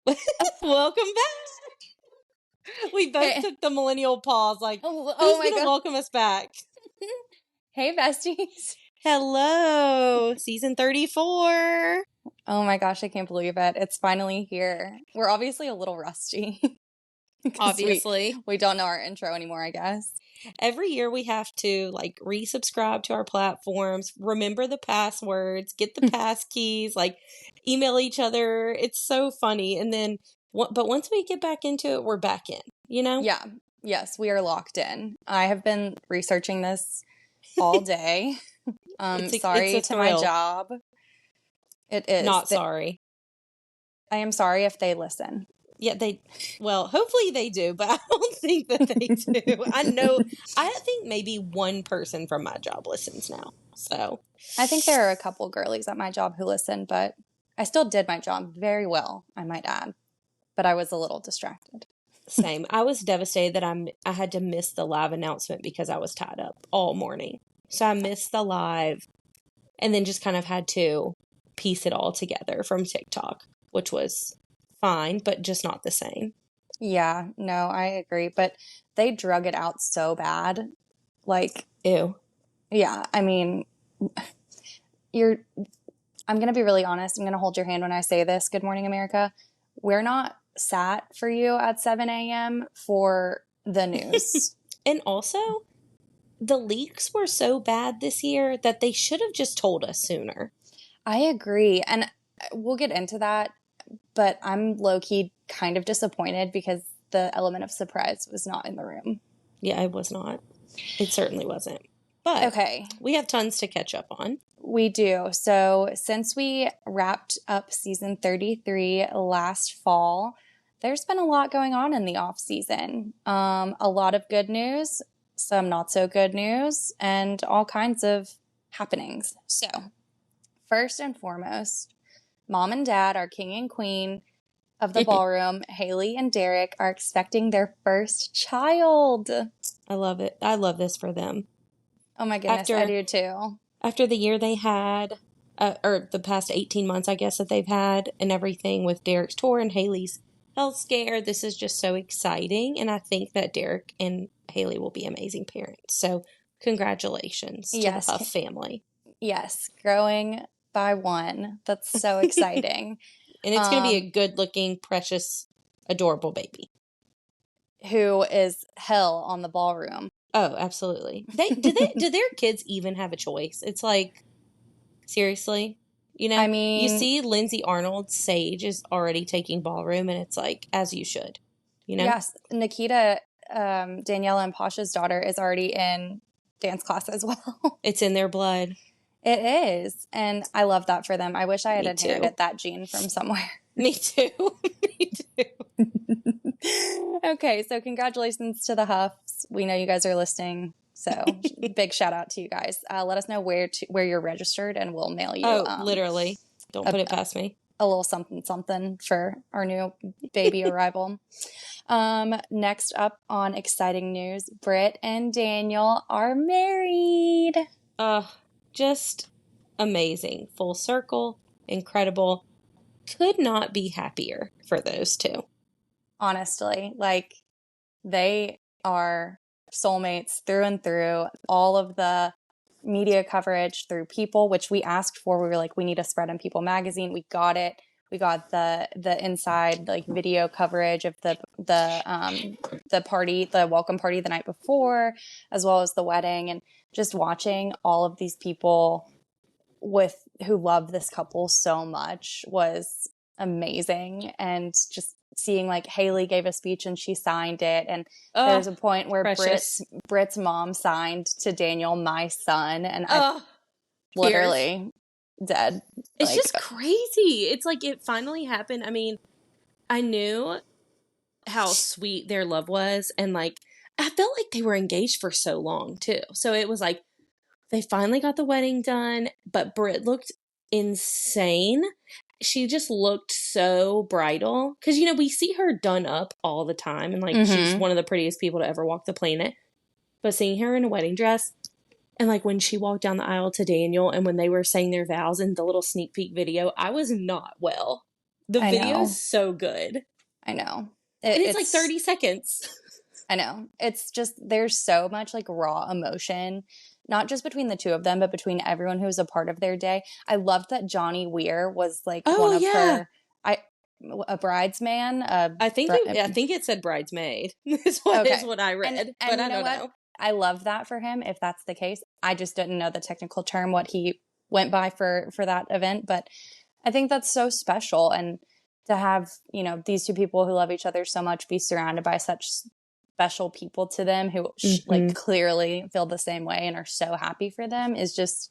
Welcome back. We both took the millennial pause. Like, who's going to welcome us back? Hey, besties. Hello. Season 34. Oh my gosh, I can't believe it. It's finally here. We're obviously a little rusty. Obviously. We don't know our intro anymore, I guess. Every year we have to like resubscribe to our platforms, remember the passwords, get the pass keys, like email each other. It's so funny. And then, but once we get back into it, we're back in, you know? Yeah. Yes, we are locked in. I have been researching this all day. Sorry to my job. It is. Not sorry. I am sorry if they listen. Yeah, hopefully they do, but I don't think that they do. I think maybe one person from my job listens now. So I think there are a couple girlies at my job who listen, but I still did my job very well, I might add. But I was a little distracted. Same. I was devastated that I had to miss the live announcement because I was tied up all morning. So I missed the live and then just kind of had to piece it all together from TikTok, which was fine, but just not the same. Yeah, no, I agree. But they drug it out so bad. Like, ew. Yeah, I mean, I'm going to be really honest. I'm going to hold your hand when I say this. Good morning, America. We're not sat for you at 7 a.m. for the news. And also, the leaks were so bad this year that they should have just told us sooner. I agree. And we'll get into that. But I'm low-key kind of disappointed because the element of surprise was not in the room. Yeah, it was not. It certainly wasn't. But okay, we have tons to catch up on. We do. So since we wrapped up season 33 last fall, there's been a lot going on in the off season. A lot of good news, some not so good news, and all kinds of happenings. So first and foremost, Mom and Dad, our king and queen of the ballroom, Haley and Derek, are expecting their first child. I love it. I love this for them. Oh my goodness, I do too. After the year they had, or the past 18 months, I guess, that they've had and everything with Derek's tour and Haley's health scare, this is just so exciting. And I think that Derek and Haley will be amazing parents. So congratulations to the Huff family. Yes, growing by one. That's so exciting. And it's going to be a good-looking, precious, adorable baby. Who is hell on the ballroom. Oh, absolutely. Do their kids even have a choice? It's like, seriously? You know, I mean, you see Lindsay Arnold's Sage is already taking ballroom, and it's like, as you should, you know? Yes, Nikita, Daniela and Pasha's daughter is already in dance class as well. It's in their blood. It is, and I love that for them. I wish I had inherited that gene from somewhere. Me too. Me too. Okay, so congratulations to the Huffs. We know you guys are listening, so big shout out to you guys. Let us know where you're regestered, and we'll mail you. Oh, literally. Don't put it past me. A little something for our new baby arrival. Next up on exciting news, Britt and Daniel are married. Just amazing. Full circle. Incredible. Could not be happier for those two. Honestly, like, they are soulmates through and through. All of the media coverage through People, which we asked for. We were like, we need a spread in People magazine. We got it. We got the inside like video coverage of the party, the welcome party the night before, as well as the wedding, and just watching all of these people who love this couple so much was amazing. And just seeing like Haley gave a speech and she signed it, and there was a point where Britt's mom signed to Daniel, my son, and I literally dead. It's like, just crazy. It's like it finally happened. I mean, I knew how sweet their love was, and like I felt like they were engaged for so long too. So it was like they finally got the wedding done, but Britt looked insane. She just looked so bridal because, you know, we see her done up all the time, and like she's one of the prettiest people to ever walk the planet. But seeing her in a wedding dress, and like when she walked down the aisle to Daniel, and when they were saying their vows in the little sneak peek video, I was not well. The I video is know. so good. I know. And it's like 30 seconds. I know. It's just, there's so much like raw emotion, not just between the two of them, but between everyone who was a part of their day. I loved that Johnny Weir was like Oh, one of yeah. a bridesman. I think it said bridesmaid. is what I read. And but you I know don't what? know. I love that for him if that's the case. I just didn't know the technical term, what he went by for that event. But I think that's so special. And to have, these two people who love each other so much be surrounded by such special people to them who like clearly feel the same way and are so happy for them is just,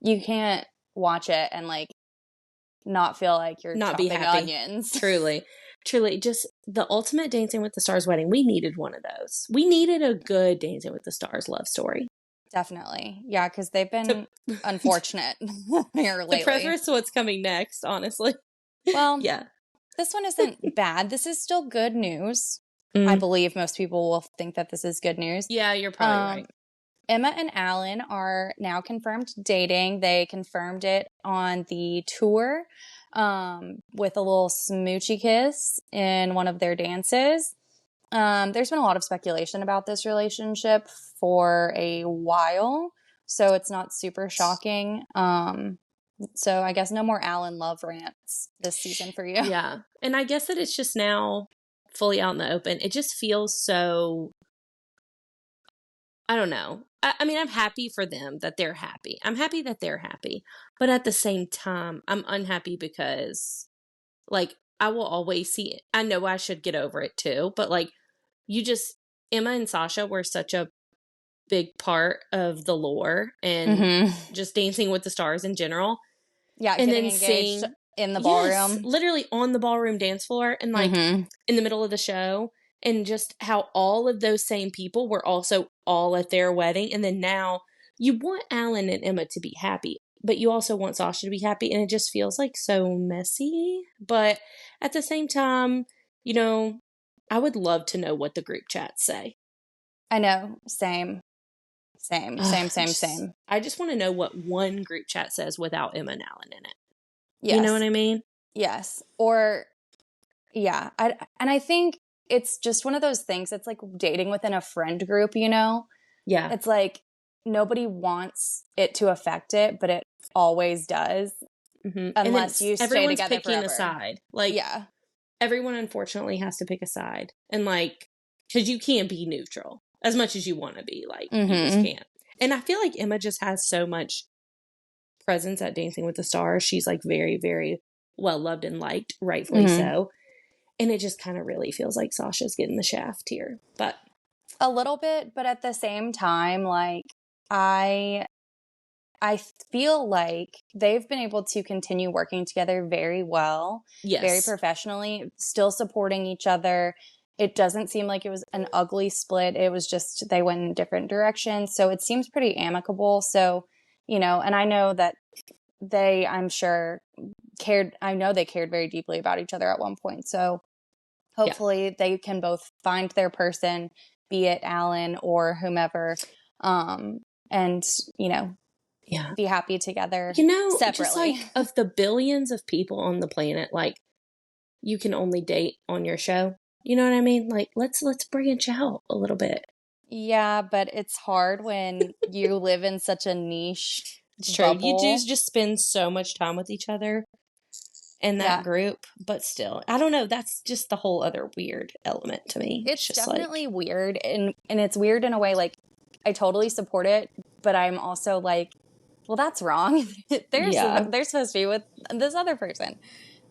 you can't watch it and like not feel like you're Not be chopping happy. onions. Truly. Just the ultimate Dancing with the Stars wedding. We needed one of those. We needed a good Dancing with the Stars love story. Definitely. Yeah, because they've been unfortunate here lately. To preface what's coming next, honestly. Well, yeah. This one isn't bad. This is still good news. I believe most people will think that this is good news. Yeah, you're probably right. Emma and Alan are now confirmed dating. They confirmed it on the tour with a little smoochy kiss in one of their dances. There's been a lot of speculation about this relationship for a while, so it's not super shocking. So I guess no more Alan love rants this season for you. Yeah. And I guess that it's just now fully out in the open. It just feels so, I don't know. I mean, I'm happy for them that they're happy. I'm happy that they're happy. But at the same time, I'm unhappy because, like, I will always see it. I know I should get over it too. But, like, Emma and Sasha were such a big part of the lore and just Dancing with the Stars in general. Yeah, and getting then engaged in the ballroom. Yes, literally on the ballroom dance floor and like in the middle of the show. And just how all of those same people were also all at their wedding. And then now you want Alan and Emma to be happy, but you also want Sasha to be happy. And it just feels like so messy. But at the same time, I would love to know what the group chats say. I know. Same. I just want to know what one group chat says without Emma and Alan in it. Yes. You know what I mean? Yes. Or, yeah. I think it's just one of those things. It's like dating within a friend group, Yeah. It's like nobody wants it to affect it, but it always does. Unless you stay together picking forever. A side. Like, yeah. Everyone unfortunately has to pick a side. And like, because you can't be neutral as much as you want to be. Like, you just can't. And I feel like Emma just has so much presence at Dancing with the Stars. She's like very, very well loved and liked, rightfully so. And it just kind of really feels like Sasha's getting the shaft here. But a little bit, but at the same time, like I feel like they've been able to continue working together very well, very professionally, still supporting each other. It doesn't seem like it was an ugly split. It was just they went in different directions. So it seems pretty amicable. So, and I know that I'm sure, I know they cared very deeply about each other at one point. So hopefully they can both find their person, be it Alan or whomever, and, be happy together separately. Just like of the billions of people on the planet, like you can only date on your show. You know what I mean? Like, let's branch out a little bit. Yeah, but it's hard when you live in such a niche bubble. You do just spend so much time with each other in that group, but still, I don't know. That's just the whole other weird element to me. It's just definitely like, weird, and it's weird in a way. Like, I totally support it, but I'm also like, well, that's wrong. They're supposed to be with this other person.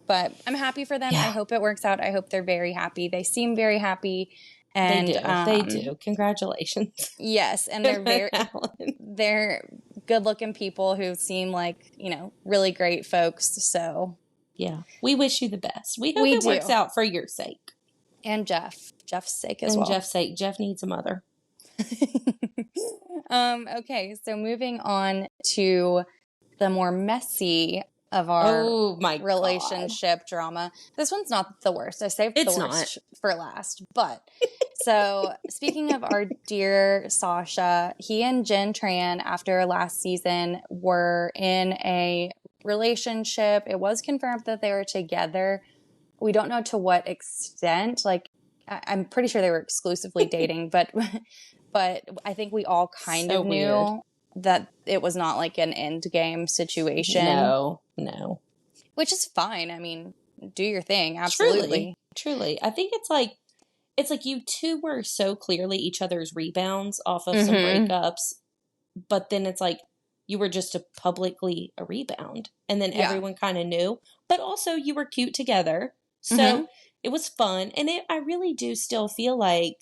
But I'm happy for them. I hope it works out. I hope they're very happy. They seem very happy. And they do. Congratulations. Yes. And they're good looking people who seem like, really great folks. So yeah, we wish you the best. We hope it works out for your sake. And Jeff's sake as well. And Jeff's sake. Jeff needs a mother. Okay. So moving on to the more messy of our relationship drama. This one's not the worst. I saved the worst for last. But so speaking of our dear Sasha, he and Jen Tran after last season were in a relationship. It was confirmed that they were together we don't know to what extent. Like, I'm pretty sure they were exclusively dating, but I think we all kind So of weird. knew that it was not like an end game situation, No, no. which is fine. I mean, do your thing, Truly, absolutely. truly. I think it's like you two were so clearly each other's rebounds off of some Mm-hmm. breakups, but then it's like you were just publicly a rebound, and then Yeah. everyone kind of knew. But also, you were cute together, Mm-hmm. so it was fun, and I really do still feel like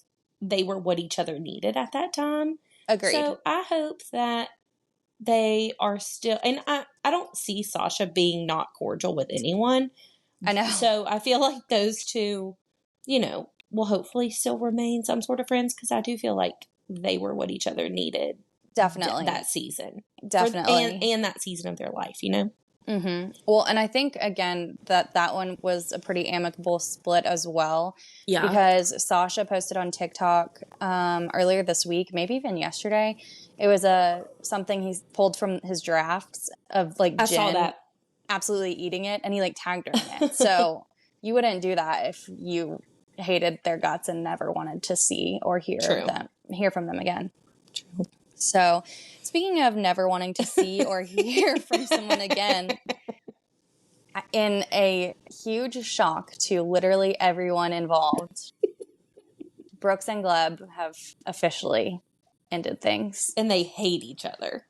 they were what each other needed at that time. Agreed. So I hope that they are still, and I don't see Sasha being not cordial with anyone. I know. So I feel like those two, will hopefully still remain some sort of friends, because I do feel like they were what each other needed Definitely. that season Definitely. and that season of their life. Mm-hmm. Well, and I think again that one was a pretty amicable split as well, Yeah, because Sasha posted on TikTok earlier this week, maybe even yesterday. It was something he pulled from his drafts of like I saw Jen that. absolutely eating it, and he like tagged her in it. So you wouldn't do that if you hated their guts and never wanted to see or True. hear from them again. True. So, speaking of never wanting to see or hear from someone again, in a huge shock to literally everyone involved, Brooks and Gleb have officially ended things And they hate each other.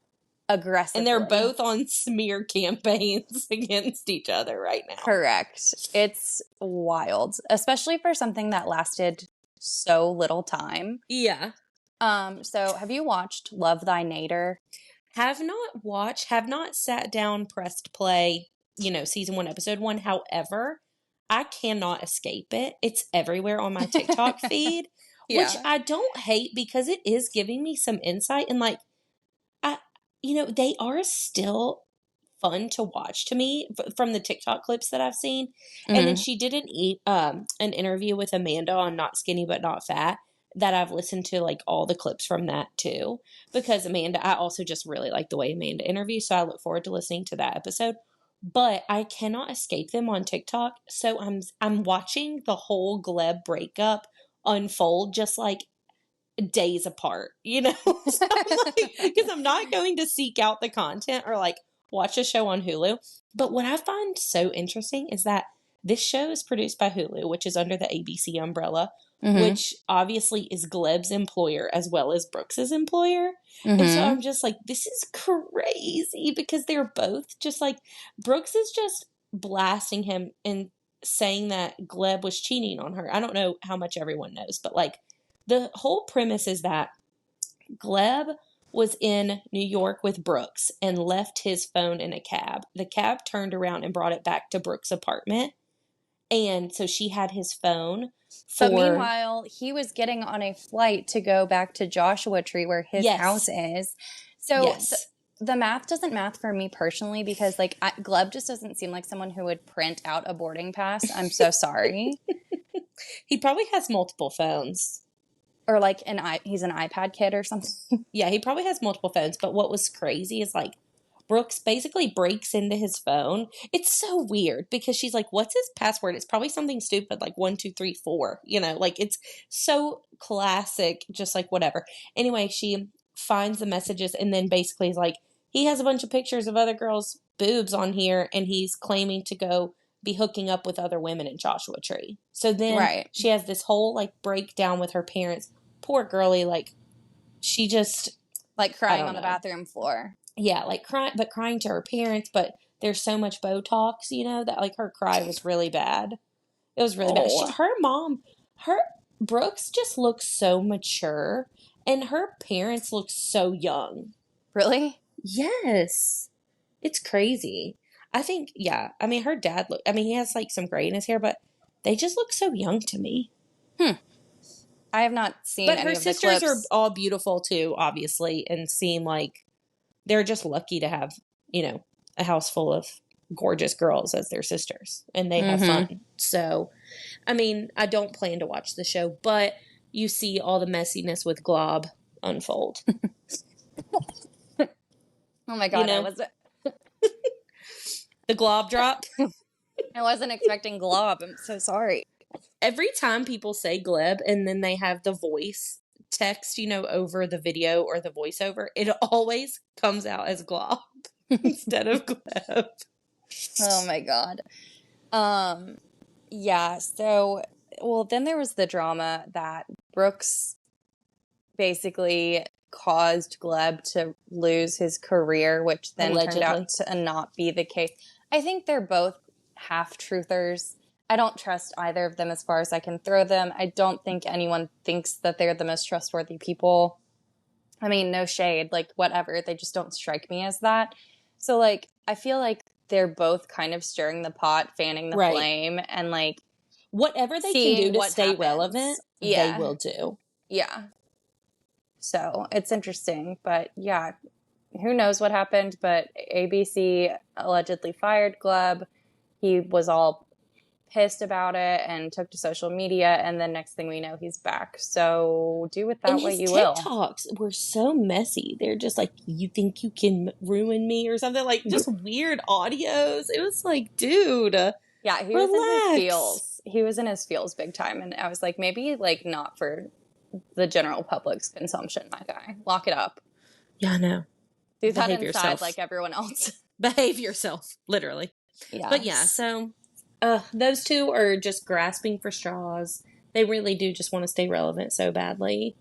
And they're aggressively. both on smear campaigns against each other right now. Correct. It's wild, especially for something that lasted so little time. Yeah. So have you watched Love Thy Nader? Have not sat down, pressed play, season 1, episode 1. However, I cannot escape it. It's everywhere on my TikTok feed, which Yeah. I don't hate, because it is giving me some insight, and like, they are still fun to watch to me from the TikTok clips that I've seen. And then Mm-hmm. she did an interview with Amanda on Not Skinny But Not Fat, that I've listened to like all the clips from that too, because I also just really like the way Amanda interviews, so I look forward to listening to that episode. But I cannot escape them on TikTok, so I'm watching the whole Gleb breakup unfold, just like days apart, So I'm like, because I'm not going to seek out the content or like watch a show on Hulu. But what I find so interesting is that this show is produced by Hulu, which is under the ABC umbrella, Mm-hmm. which obviously is Gleb's employer as well as Brooks's employer. And so Mm-hmm. I'm just like, this is crazy, because they're both just like, Brooks is just blasting him and saying that Gleb was cheating on her. I don't know how much everyone knows, but like, the whole premise is that Gleb was in New York with Brooks and left his phone in a cab. The cab turned around and brought it back to Brooks' apartment. And so she had his phone But for. meanwhile, he was getting on a flight to go back to Joshua Tree where his house Yes. is. So Yes. the math doesn't math for me personally, because like Gleb just doesn't seem like someone who would print out a boarding pass. I'm so sorry. He probably has multiple phones. Or like he's an iPad kid or something. Yeah, he probably has multiple phones. But what was crazy is like, Brooks basically breaks into his phone. It's so weird, because she's like, what's his password? It's probably something stupid like 1234, like it's so classic, just like whatever. Anyway, she finds the messages and then basically is like, he has a bunch of pictures of other girls' boobs on here, and he's claiming to go be hooking up with other women in Joshua Tree. So then Right. she has this whole like breakdown with her parents. Poor girlie, like she just, Like I crying don't on the know. bathroom floor. Yeah, like crying to her parents, but there's so much Botox, that like her cry was really bad. It was really bad. Oh. Her mom, her Brooks just looks so mature, and her parents look so young. Really? Yes. It's crazy. I think, yeah. I mean, her dad he has like some gray in his hair, but they just look so young to me. I have not seen But any her of the sisters are clips. all beautiful too, obviously, and seem like they're just lucky to have, a house full of gorgeous girls as their sisters, and they have Mm-hmm. fun. So, I mean, I don't plan to watch the show, but you see all the messiness with Glob unfold. Oh my You God, know, the Glob drop. I wasn't expecting glob. I'm so sorry. Every time people say Gleb and then they have the voice text, over the video or the voiceover, it always comes out as Glob instead of Gleb. Oh my God. Yeah, so, well, then there was the drama that Brooks basically caused Gleb to lose his career, which then turned Allegedly. out to not be the case. I think they're both half-truthers. I don't trust either of them as far as I can throw them. I don't think anyone thinks that they're the most trustworthy people. I mean, no shade, like, whatever. They just don't strike me as that. So, like, I feel like they're both kind of stirring the pot, fanning the Right. flame, and, like, whatever they can do seeing to what stay happens. relevant, they will do. Yeah. So it's interesting, but yeah, who knows what happened, but ABC allegedly fired Gleb. He was all pissed about it and took to social media, and then next thing we know, he's back. So do with that And what his you will. TikToks were so messy. They're just like, you think you can ruin me or something, like just weird audios. It was like, dude, yeah, he was in his feels. He was in his feels big time, and I was like, maybe like not for the general public's consumption, my guy. Lock it up. Yeah, I know. Do that inside like everyone else. Behave yourself, literally. Yeah. But yeah, so those two are just grasping for straws. They really do just want to stay relevant so badly.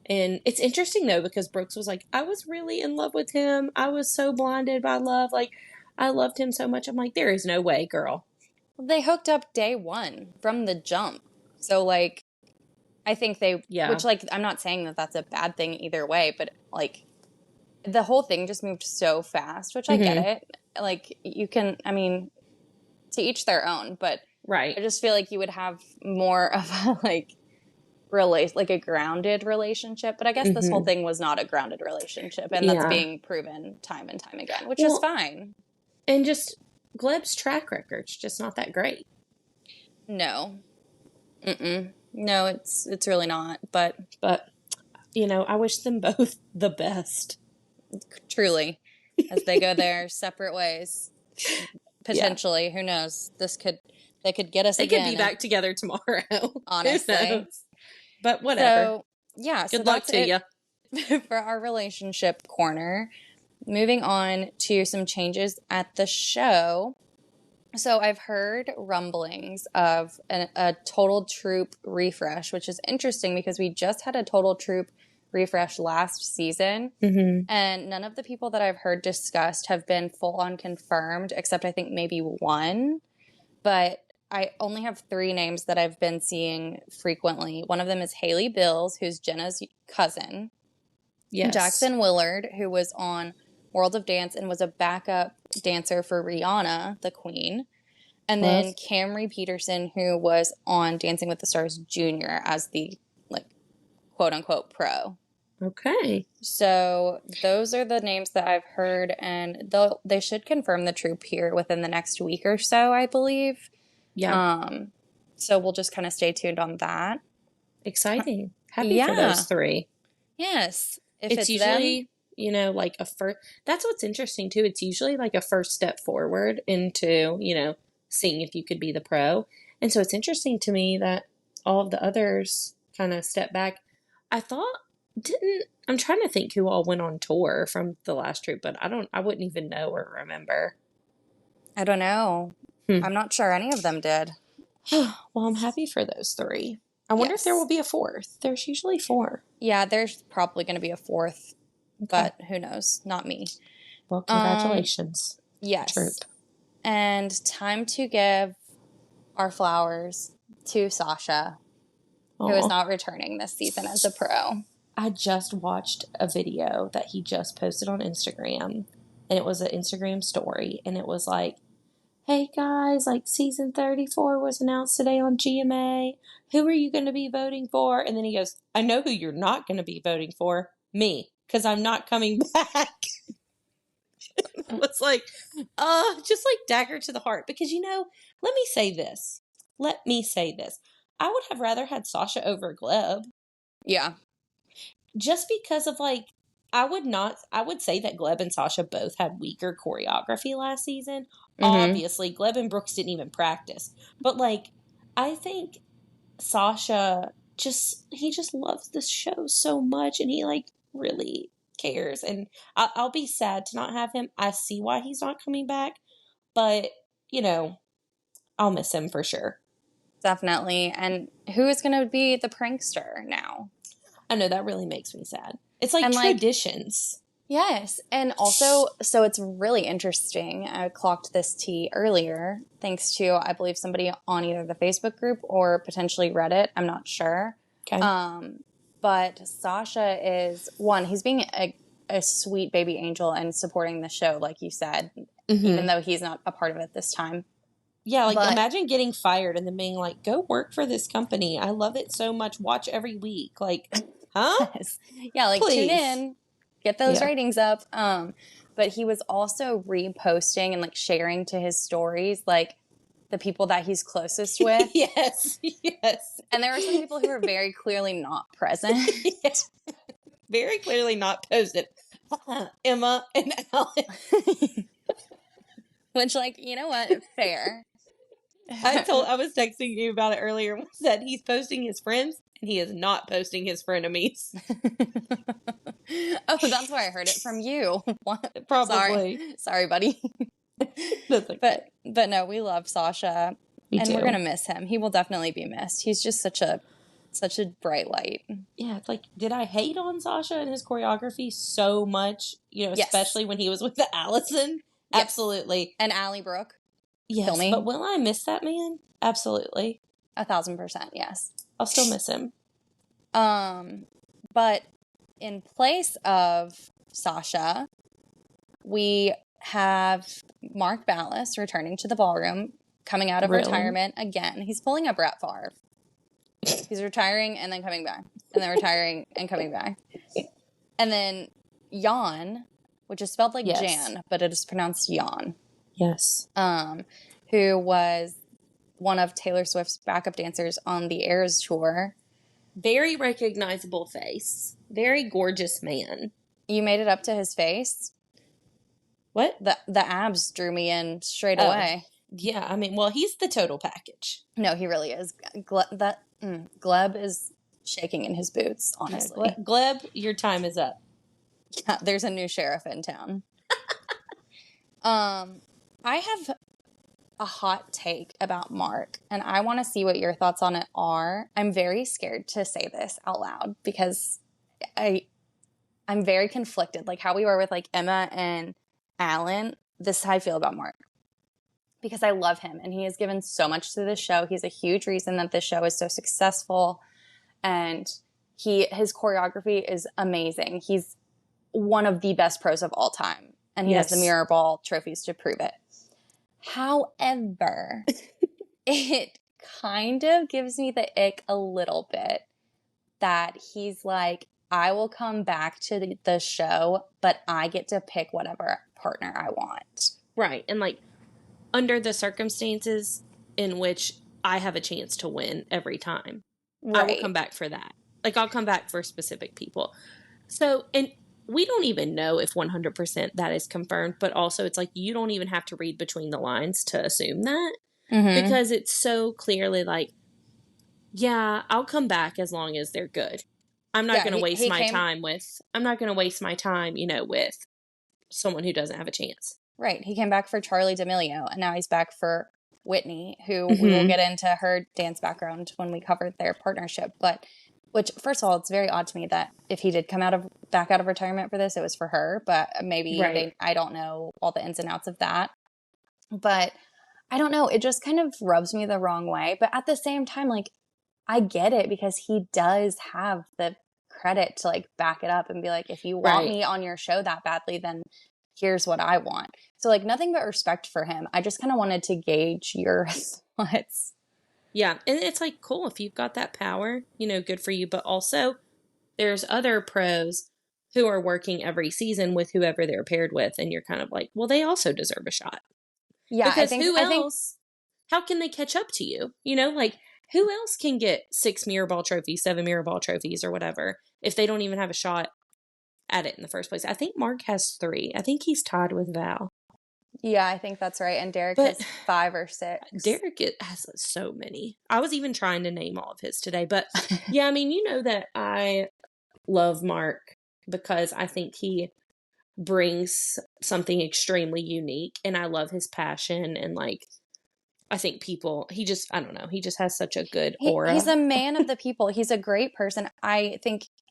And it's interesting, though, because Brooks was like, I was really in love with him. I was so blinded by love. Like, I loved him so much. I'm like, there is no way, girl. They hooked up day one from the jump. So, like, I think they, which, like, I'm not saying that that's a bad thing either way, but, like, the whole thing just moved so fast, which I get it. Like, you can, I mean, to each their own, but right. I just feel like you would have more of a, like a grounded relationship. But I guess this whole thing was not a grounded relationship, and that's being proven time and time again, which is fine. And just Gleb's track record's just not that great. No. No, it's really not. But I wish them both the best. Truly, as they go their separate ways. Potentially, who knows? They could get us they again. They could be back together tomorrow. Honestly. But whatever. So, yeah. Good luck to you. For our relationship corner. Moving on to some changes at the show. So I've heard rumblings of a Total Troop refresh, which is interesting because we just had a Total Troop refresh last season, and none of the people that I've heard discussed have been full-on confirmed, except I think maybe one. But I only have 3 names that I've been seeing frequently. One of them is Haley Bills, who's Jenna's cousin. Yes. Jackson Willard, who was on World of Dance and was a backup dancer for Rihanna, the queen. And then Camry Peterson, who was on Dancing with the Stars Junior as the, like, quote-unquote pro. Okay. So those are the names that I've heard, and they should confirm the troop here within the next week or so, I believe. Yeah. So we'll just kind of stay tuned on that. Exciting. Happy for those 3. Yes. If it's usually, them, like a first... That's what's interesting, too. It's usually like a first step forward into, seeing if you could be the pro. And so it's interesting to me that all of the others kind of step back. I'm trying to think who all went on tour from the last troop, but I wouldn't even know or remember. I don't know. I'm not sure any of them did. Well, I'm happy for those 3. I wonder if there will be a 4th. There's usually 4. Yeah, there's probably going to be a 4th, but who knows? Not me. Well, congratulations. Yes. Troop. And time to give our flowers to Sasha, who is not returning this season as a pro. I just watched a video that he just posted on Instagram, and it was an Instagram story, and it was like, hey guys, like season 34 was announced today on GMA. Who are you going to be voting for? And then he goes, I know who you're not going to be voting for. Me, because I'm not coming back. It's like, just like dagger to the heart. Because, let me say this. I would have rather had Sasha over Gleb. Yeah. Just because of, like, I would say that Gleb and Sasha both had weaker choreography last season. Mm-hmm. Obviously, Gleb and Brooks didn't even practice. But like, I think Sasha he just loves this show so much, and he like really cares. And I'll be sad to not have him. I see why he's not coming back, but you know, I'll miss him for sure. Definitely. And who is going to be the prankster now? I know that really makes me sad. It's like And like, traditions. yes. And also, so it's really interesting. I clocked this tea earlier, thanks to, I believe, somebody on either the Facebook group or potentially Reddit. I'm not sure. Okay. But Sasha is one, he's being a sweet baby angel and supporting the show, like you said, even though he's not a part of it this time. Yeah, like But imagine getting fired and then being like, go work for this company. I love it so much. Watch every week. Like, huh? yeah, like Please. tune in, get those ratings up. But he was also reposting and like sharing to his stories, like the people that he's closest with. Yes. And there were some people who were very clearly not present. Yes. Very clearly not posted. Emma and Alan. Which, like, you know what? Fair. I was texting you about it earlier and said he's posting his friends and he is not posting his frenemies. Oh, that's why I heard it from you. Probably. Sorry, buddy. That's okay. But no, we love Sasha. Me and too. We're gonna miss him. He will definitely be missed. He's just such a bright light. Yeah, it's like, did I hate on Sasha and his choreography so much? You know, especially when he was with the Allison. Yes. Absolutely. And Allie Brooke. Yes, but will I miss that man? Absolutely. 1,000%, yes. I'll still miss him. But in place of Sasha, we have Mark Ballas returning to the ballroom, coming out of retirement again. He's pulling a Brett Favre. He's retiring and then coming back, and then retiring and coming back. And then Jan, which is spelled like Jan, but it is pronounced Jan. Yes. Who was one of Taylor Swift's backup dancers on the Eras tour. Very recognizable face. Very gorgeous man. You made it up to his face? What? The abs drew me in straight away. Yeah, I mean, well, he's the total package. No, he really is. Gleb is shaking in his boots, honestly. Yeah, Gleb, your time is up. Yeah, there's a new sheriff in town. I have a hot take about Mark, and I want to see what your thoughts on it are. I'm very scared to say this out loud because I'm very conflicted. Like how we were with like Emma and Alan, this is how I feel about Mark. Because I love him and he has given so much to this show. He's a huge reason that this show is so successful, and his choreography is amazing. He's one of the best pros of all time, and he has the Mirror Ball trophies to prove it. However, it kind of gives me the ick a little bit that he's like, I will come back to the show, but I get to pick whatever partner I want. Right. And like, under the circumstances in which I have a chance to win every time, I will come back for that. Like, I'll come back for specific people. So, and we don't even know if 100% that is confirmed, but also it's like, you don't even have to read between the lines to assume that. Mm-hmm. Because it's so clearly like, yeah, I'll come back as long as they're good. I'm not going to waste my time with, you know, with someone who doesn't have a chance. Right. He came back for Charlie D'Amelio, and now he's back for Whitney, who we will get into her dance background when we cover their partnership. But, which, first of all, it's very odd to me that if he did come back out of retirement for this, it was for her. But maybe I don't know all the ins and outs of that. But I don't know. It just kind of rubs me the wrong way. But at the same time, like, I get it because he does have the credit to like back it up and be like, if you want me on your show that badly, then here's what I want. So like nothing but respect for him. I just kind of wanted to gauge your thoughts. Yeah. And it's like, cool. If you've got that power, you know, good for you. But also there's other pros who are working every season with whoever they're paired with. And you're kind of like, well, they also deserve a shot. Yeah. Because how can they catch up to you? You know, like who else can get 6 Mirror Ball trophies, 7 Mirror Ball trophies or whatever if they don't even have a shot at it in the first place. I think Mark has 3. I think he's tied with Val. Yeah, I think that's right. And Derek But has 5 or 6. Derek has so many. I was even trying to name all of his today. But yeah, I mean, you know that I love Mark because I think he brings something extremely unique, and I love his passion, and like I think he just, I don't know, he just has such a good aura. He's a man of the people. He's a great person. I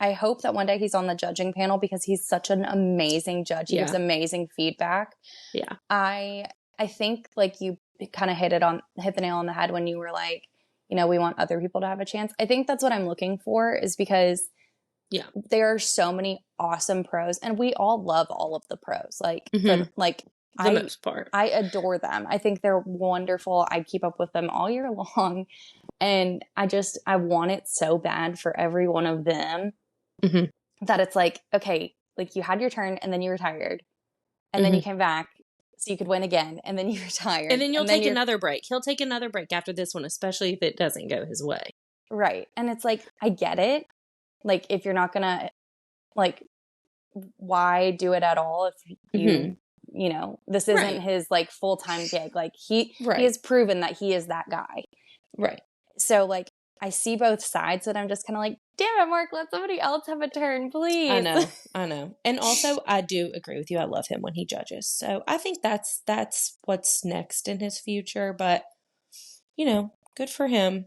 hope that one day he's on the judging panel because he's such an amazing judge. He gives amazing feedback. Yeah. I think like you kind of hit the nail on the head when you were like, you know, we want other people to have a chance. I think that's what I'm looking for, is because there are so many awesome pros, and we all love all of the pros. Like, for like, the most part, I adore them. I think they're wonderful. I keep up with them all year long, and I want it so bad for every one of them that it's like, okay, like you had your turn and then you retired, and then you came back so you could win again, and then you retired, and then you'll take another break. He'll take another break after this one, especially if it doesn't go his way. Right. And it's like, I get it. Like, if you're not gonna, like, why do it at all if you know, this isn't his like full-time gig. Like he has proven that he is that guy. Right. So like, I see both sides, and I'm just kind of like, damn it, Mark, let somebody else have a turn, please. I know. And also, I do agree with you. I love him when he judges. So I think that's what's next in his future. But, you know, good for him.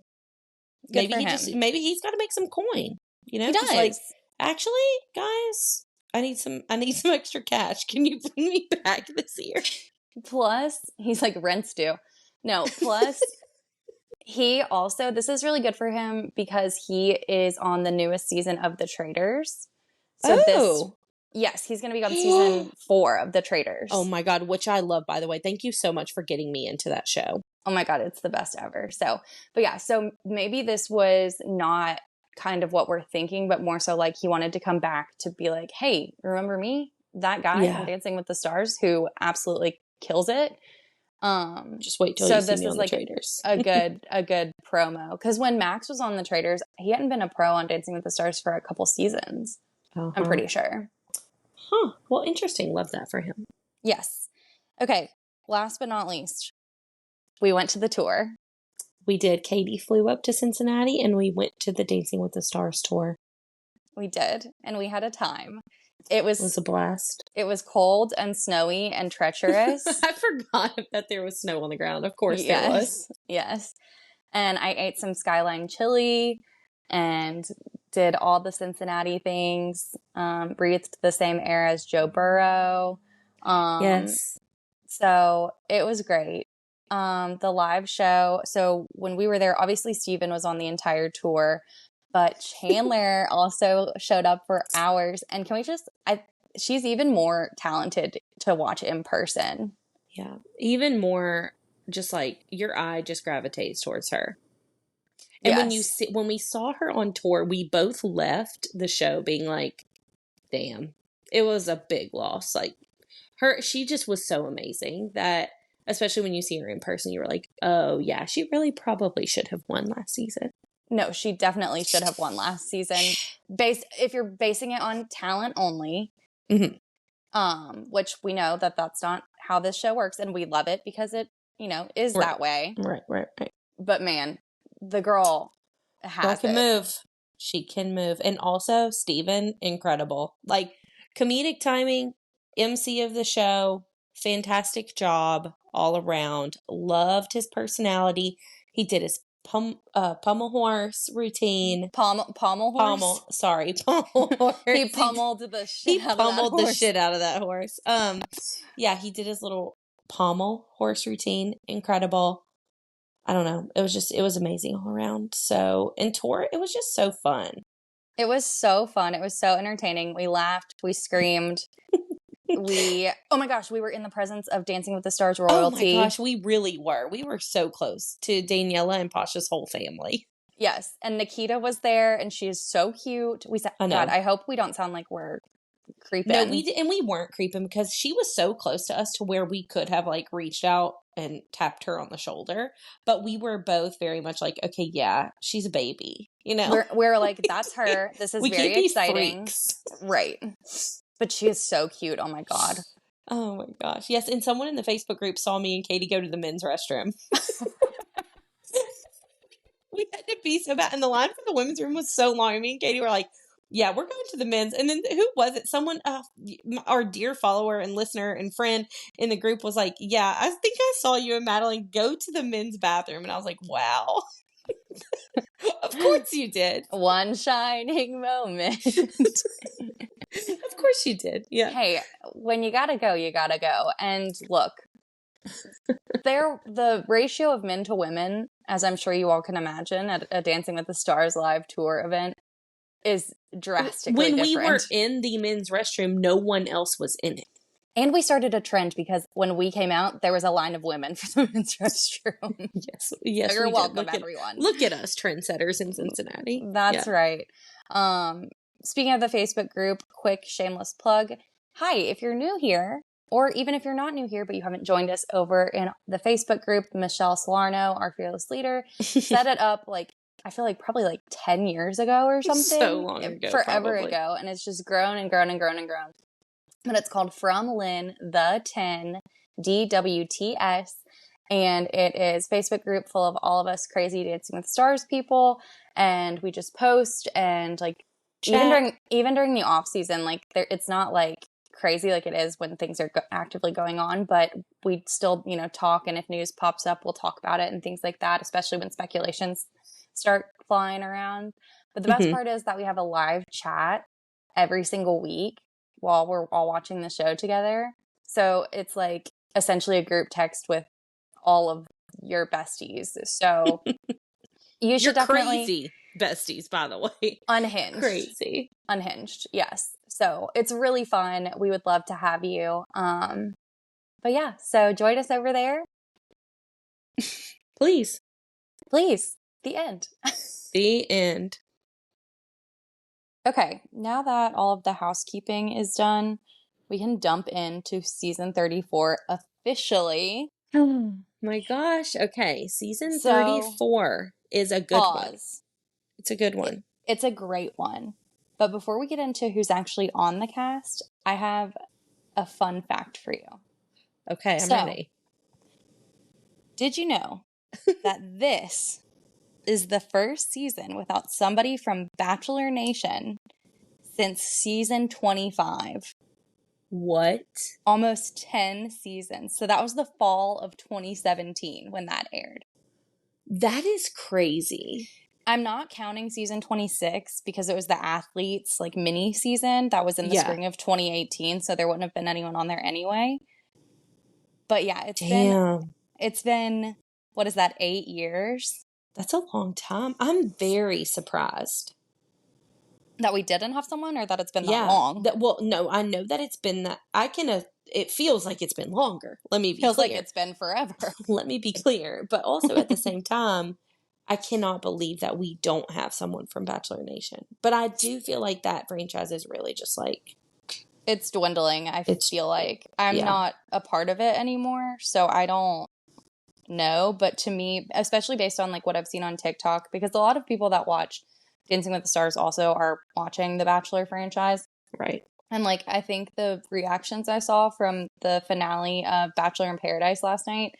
Maybe he's got to make some coin. You know, he does. Like, actually, guys, I need some extra cash. Can you bring me back this year? Plus, he's like, rent's due. No, plus he also, this is really good for him because he is on the newest season of The Traitors. So yes, he's going to be on season 4 of The Traitors. Oh my God, which I love, by the way. Thank you so much for getting me into that show. Oh my God, it's the best ever. So, but yeah, so maybe this was not kind of what we're thinking, but more so like he wanted to come back to be like, hey, remember me? That guy on Dancing with the Stars who absolutely kills it. Just wait till you see me on The Traitors. a good promo. Because when Max was on The Traitors, he hadn't been a pro on Dancing with the Stars for a couple seasons. I'm pretty sure. Huh. Well, interesting. Love that for him. Yes. Okay. Last but not least, we went to the tour. We did. Katie flew up to Cincinnati, and we went to the Dancing with the Stars tour. We did. And we had a time. It was a blast. It was cold and snowy and treacherous. I forgot that there was snow on the ground. Of course there was. Yes. And I ate some Skyline chili and did all the Cincinnati things. Breathed the same air as Joe Burrow. Yes. So it was great. The live show. So when we were there, obviously Steven was on the entire tour, but Chandler also showed up for hours. And can we she's even more talented to watch in person. Yeah. Even more, just like your eye just gravitates towards her. And when we saw her on tour, we both left the show being like, damn, it was a big loss. Like she just was so amazing that, especially when you see her in person, you were like, oh yeah, she really probably should have won last season. No, she definitely should have won last season. If you're basing it on talent only, which we know that that's not how this show works, and we love it because it, is that way. Right. But man, the girl can move. She can move. And also, Steven, incredible. Like, comedic timing, MC of the show, fantastic job all around. Loved his personality. He did his pommel horse routine. Pommel horse? Pommel horse. He pummeled the shit out of that horse. Yeah, he did his little pommel horse routine. Incredible. I don't know. It was amazing all around. So, and tour, it was just so fun. It was so fun. It was so entertaining. We laughed. We screamed. Oh my gosh, we were in the presence of Dancing with the Stars royalty. Oh my gosh, we really were. We were so close to Daniela and Pasha's whole family. Yes, and Nikita was there, and she is so cute. We said, God, I hope we don't sound like we're creeping. No, we weren't creeping because she was so close to us to where we could have like reached out and tapped her on the shoulder. But we were both very much like, okay, yeah, she's a baby. We're like, that's her. This is very exciting. Freaks. Right. But she is so cute. Oh my God. Oh my gosh. Yes, and someone in the Facebook group saw me and Katie go to the men's restroom. We had to be so bad. And the line for the women's room was so long. Me and Katie were like, yeah, we're going to the men's. And then who was it? Someone, our dear follower and listener and friend in the group was like, yeah, I think I saw you and Madeline go to the men's bathroom. And I was like, wow. Of course you did. One shining moment. Of course you did. Yeah. Hey, when you gotta go, you gotta go. And look, the ratio of men to women, as I'm sure you all can imagine, at a Dancing with the Stars live tour event, is drastically when different. we were in the men's restroom, no one else was in it. And we started a trend because when we came out, there was a line of women for the men's restroom. Yes, so you're welcome, everyone. Look at us, trendsetters in Cincinnati. That's right. Speaking of the Facebook group, quick shameless plug. Hi, if you're new here, or even if you're not new here, but you haven't joined us over in the Facebook group, Michelle Salerno, our fearless leader, set it up I feel like probably 10 years ago or something. So long ago. Forever probably. ago. And it's just grown and grown and grown and grown. But it's called From Lynn, the 10, DWTS. And it is a Facebook group full of all of us crazy Dancing with Stars people. And we just post and even during the off season, it's not crazy like it is when things are actively going on, but we still, talk. And if news pops up, we'll talk about it and things like that, especially when speculations start flying around. But the best part is that we have a live chat every single week while we're all watching the show together. So it's essentially a group text with all of your besties. So you should definitely crazy besties, by the way. Unhinged. Crazy. Unhinged, yes. So it's really fun. We would love to have you. But yeah, so join us over there. Please. The end. The end. Okay, now that all of the housekeeping is done, we can dump into season 34 officially. Oh my gosh. Okay, season 34 is a good one. It's a good one. It's a great one. But before we get into who's actually on the cast, I have a fun fact for you. Okay, I'm ready. Did you know that this is the first season without somebody from Bachelor Nation since season 25? What? Almost 10 seasons. So that was the fall of 2017 when that aired. That is crazy. I'm not counting season 26 because it was the athletes mini season that was in the spring of 2018. So there wouldn't have been anyone on there anyway. But yeah, it's been, what is that, 8 years? That's a long time. I'm very surprised. That we didn't have someone, or that it's been that long? No, I know that it's been that. It feels like it's been longer. Let me be clear. Feels like it's been forever. Let me be clear. But also at the same time, I cannot believe that we don't have someone from Bachelor Nation. But I do feel like that franchise is really just it's dwindling. I feel like I'm not a part of it anymore, so I don't know. But to me, especially based on what I've seen on TikTok, because a lot of people that watch Dancing with the Stars also are watching the Bachelor franchise. Right. And I think the reactions I saw from the finale of Bachelor in Paradise last night,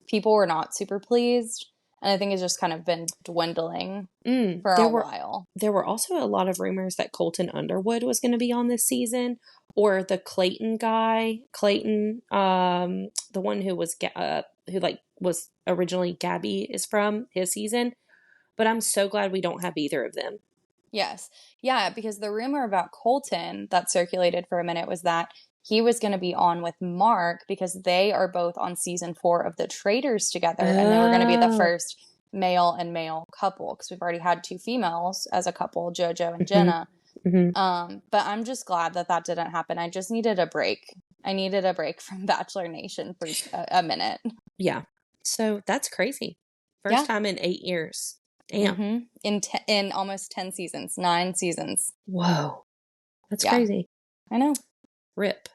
people were not super pleased. And I think it's just kind of been dwindling for a while. There were also a lot of rumors that Colton Underwood was going to be on this season, or the Clayton guy, the one who was was originally Gabby is from his season. But I'm so glad we don't have either of them. Yes. Yeah, because the rumor about Colton that circulated for a minute was that he was going to be on with Mark because they are both on season 4 of The Traitors together. And they were going to be the first male and male couple because we've already had 2 females as a couple, JoJo and Jenna. But I'm just glad that didn't happen. I just needed a break. I needed a break from Bachelor Nation for a minute. So that's crazy. First time in 8 years. Damn. In almost 10 seasons, 9 seasons. Whoa. That's crazy. I know. RIP.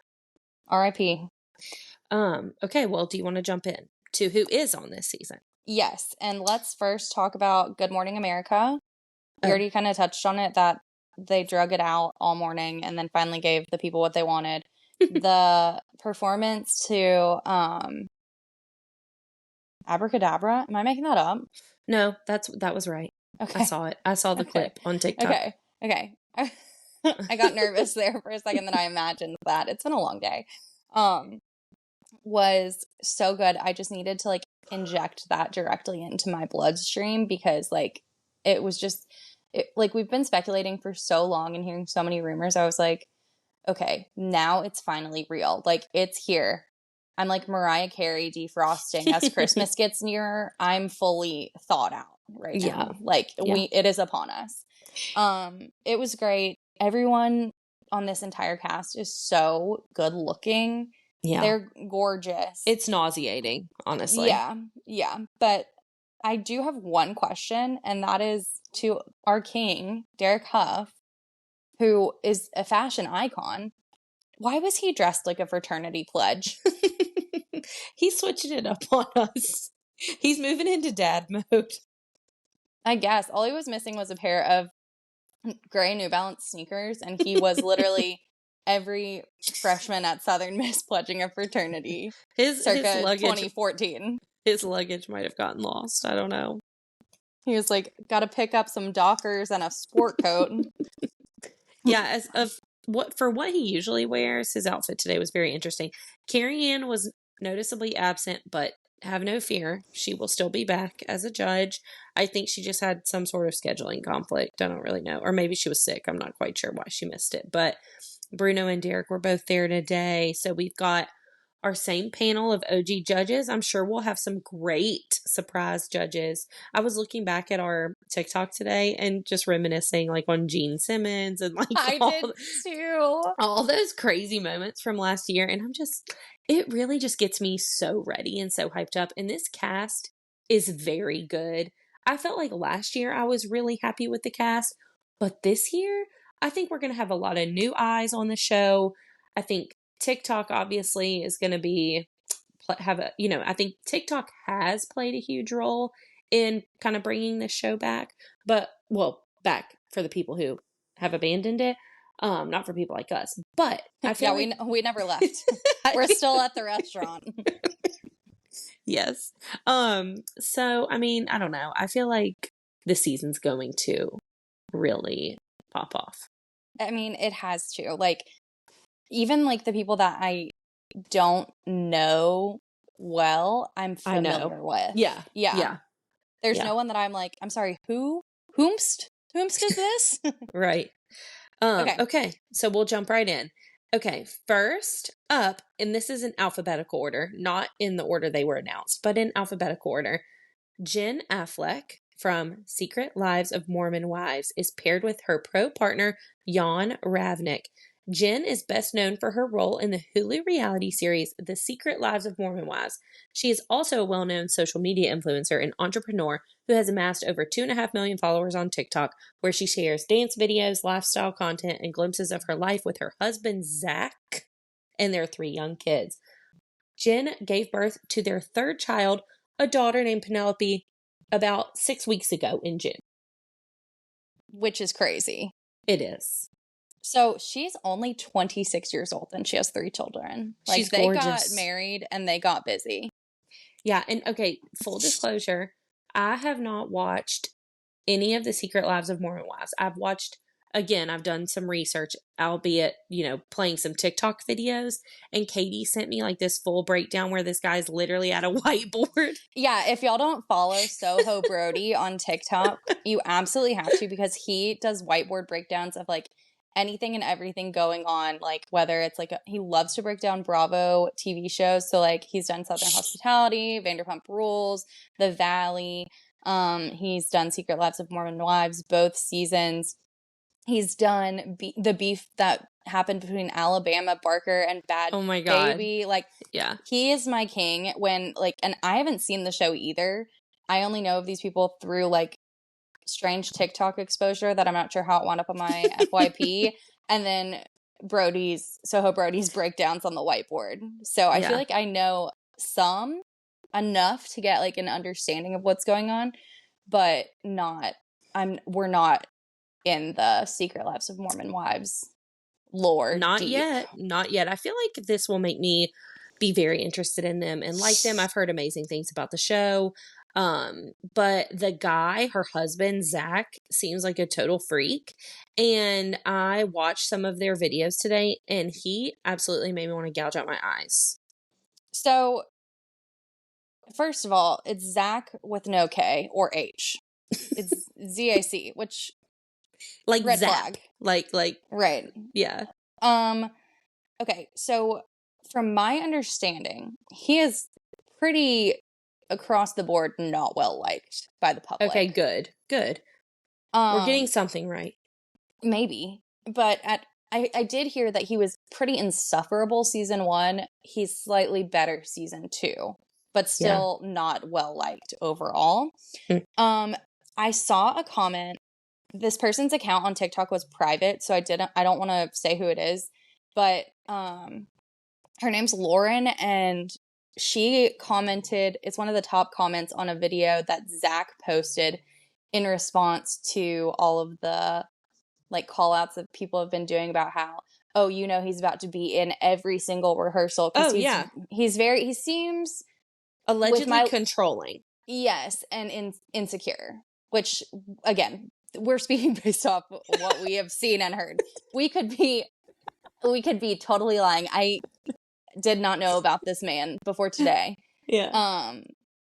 R.I.P. Okay, well, do you want to jump in to who is on this season? Yes, and let's first talk about Good Morning America. We already kind of touched on it that they drug it out all morning and then finally gave the people what they wanted. The performance to Abracadabra. Am I making that up? No, that was right. Okay. I saw it. I saw the clip on TikTok. Okay. I got nervous there for a second, then I imagined that. It's been a long day. Was so good. I just needed to like inject that directly into my bloodstream because like it was just like we've been speculating for so long and hearing so many rumors. I was like, okay, now it's finally real. Like it's here. I'm like Mariah Carey defrosting as Christmas gets nearer. I'm fully thawed out right now. Like it is upon us. It was great. Everyone on this entire cast is so good looking. Yeah. They're gorgeous. It's nauseating, honestly. Yeah. But I do have one question, and that is to our king, Derek Huff, who is a fashion icon. Why was he dressed like a fraternity pledge? He's switching it up on us. He's moving into dad mode. I guess. All he was missing was a pair of gray New Balance sneakers, and he was literally every freshman at Southern Miss pledging a fraternity. Circa his luggage, 2014. His luggage might have gotten lost. I don't know. He was like, got to pick up some Dockers and a sport coat. Yeah, for what he usually wears, his outfit today was very interesting. Carrie Ann was noticeably absent, but have no fear. She will still be back as a judge. I think she just had some sort of scheduling conflict. I don't really know. Or maybe she was sick. I'm not quite sure why she missed it. But Bruno and Derek were both there today. So we've got our same panel of OG judges. I'm sure we'll have some great surprise judges. I was looking back at our TikTok today and just reminiscing like on Gene Simmons and like I did too. All those crazy moments from last year. And it really just gets me so ready and so hyped up. And this cast is very good. I felt like last year I was really happy with the cast, but this year I think we're going to have a lot of new eyes on the show. I think TikTok obviously is going to I think TikTok has played a huge role in kind of bringing this show back, back for the people who have abandoned it. Not for people like us, but I feel we never left. We're still at the restaurant. Yes. So, I mean, I don't know. I feel like the season's going to really pop off. I mean, it has to. Like, even like the people that I don't know well, I'm familiar with. Yeah. There's no one that I'm like, I'm sorry, who? Whomst is this? Right. Okay. So we'll jump right in. Okay, first up, and this is in alphabetical order, not in the order they were announced, but in alphabetical order. Jen Affleck from Secret Lives of Mormon Wives is paired with her pro partner, Jan Ravnik. Jen is best known for her role in the Hulu reality series, The Secret Lives of Mormon Wives. She is also a well-known social media influencer and entrepreneur who has amassed over 2.5 million followers on TikTok, where she shares dance videos, lifestyle content, and glimpses of her life with her husband, Zach, and their 3 young kids. Jen gave birth to their 3rd child, a daughter named Penelope, about 6 weeks ago in June. Which is crazy. It is. So she's only 26 years old and she has 3 children. Like, she's gorgeous. They got married and they got busy. Yeah, and okay, full disclosure, I have not watched any of the Secret Lives of Mormon Wives. I've done some research, albeit, playing some TikTok videos, and Katie sent me like this full breakdown where this guy's literally at a whiteboard. Yeah, if y'all don't follow Soho Brody on TikTok, you absolutely have to, because he does whiteboard breakdowns of like anything and everything going on, like whether it's like he loves to break down Bravo TV shows. So like he's done Southern Hospitality, Vanderpump Rules, The Valley. He's done Secret Lives of Mormon Wives, both seasons. He's done the beef that happened between Alabama Barker and Bad Oh my God. Baby. Like, yeah, he is my king. And I haven't seen the show either. I only know of these people through like strange TikTok exposure that I'm not sure how it wound up on my FYP. And then Soho Brody's breakdowns on the whiteboard. So I feel like I know enough to get like an understanding of what's going on, but we're not in the Secret Lives of Mormon Wives lore Not deep. yet. Not yet. I feel like this will make me be very interested in them and like them. I've heard amazing things about the show. But the guy, her husband, Zach, seems like a total freak. And I watched some of their videos today, and he absolutely made me want to gouge out my eyes. So, first of all, it's Zach with no K or H. It's ZAC, which Like red Zach. flag. Like, Right. yeah. Okay, so from my understanding, he is pretty across the board not well liked by the public. Okay, good. Good. We're getting something right. Maybe. But I did hear that he was pretty insufferable season 1. He's slightly better season 2, but still not well liked overall. I saw a comment. This person's account on TikTok was private, so I don't want to say who it is, but her name's Lauren, and she commented, it's one of the top comments on a video that Zach posted in response to all of the like call outs that people have been doing about how, oh, you know, he's about to be in every single rehearsal. Oh, He seems allegedly controlling. Yes, and insecure, which again, we're speaking based off what we have seen and heard. We could be totally lying. I did not know about this man before today. Yeah.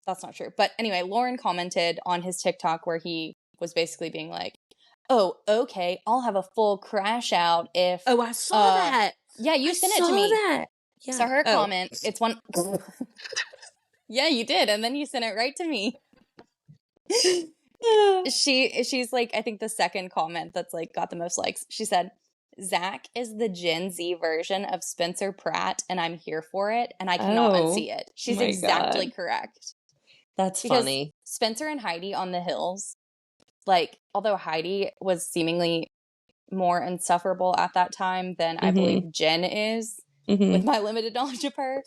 That's not true. But anyway, Lauren commented on his TikTok where he was basically being like, oh, okay, I'll have a full crash out if... Oh, I saw that. Yeah, you sent it to me. That. Yeah. So her comment, it's one... Yeah, you did. And then you sent it right to me. She's like, I think the second comment that's like got the most likes. She said, Zach is the Gen Z version of Spencer Pratt, and I'm here for it, and I cannot unsee it. She's exactly correct. That's funny. Spencer and Heidi on the Hills, like, although Heidi was seemingly more insufferable at that time than I believe Jen is, with my limited knowledge of her.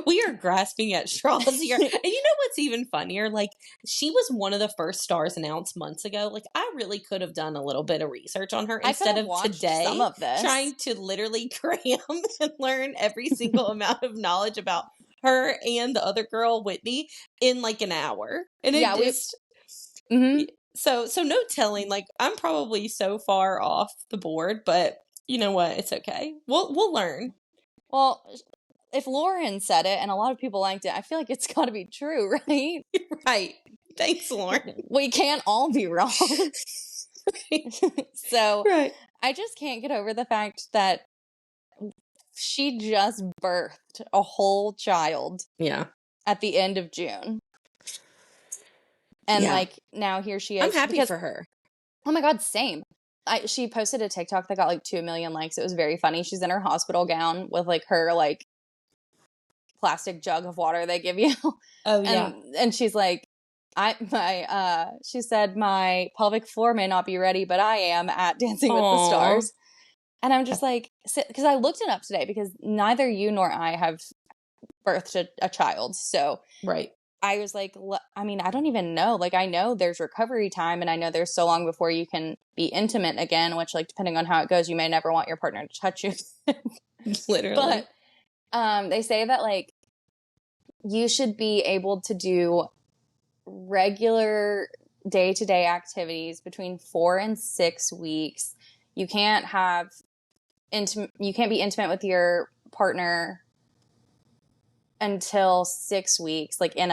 We are grasping at straws here. And you know what's even funnier? Like, she was one of the first stars announced months ago. Like, I really could have done a little bit of research on her instead of today some of this. Trying to literally cram and learn every single amount of knowledge about her and the other girl, Whitney, in like an hour. And it just... So no telling. Like, I'm probably so far off the board, but you know what? It's okay. We'll learn. Well, if Lauren said it and a lot of people liked it, I feel like it's got to be true, right? Right. Thanks, Lauren. We can't all be wrong. So I just can't get over the fact that she just birthed a whole child. Yeah. At the end of June. And like now here she is. I'm happy for her. Oh my God, same. She posted a TikTok that got like 2 million likes. It was very funny. She's in her hospital gown with like her like plastic jug of water they give you. Oh yeah. And she's like, she said my pelvic floor may not be ready, but I am at Dancing with the Stars. And I'm just like, because I looked it up today because neither you nor I have birthed a child. So I was like, I mean, I don't even know. Like, I know there's recovery time and I know there's so long before you can be intimate again, which like, depending on how it goes, you may never want your partner to touch you. Literally. But they say that like you should be able to do regular day-to-day activities between 4 and 6 weeks. You can't have you can't be intimate with your partner until 6 weeks, like in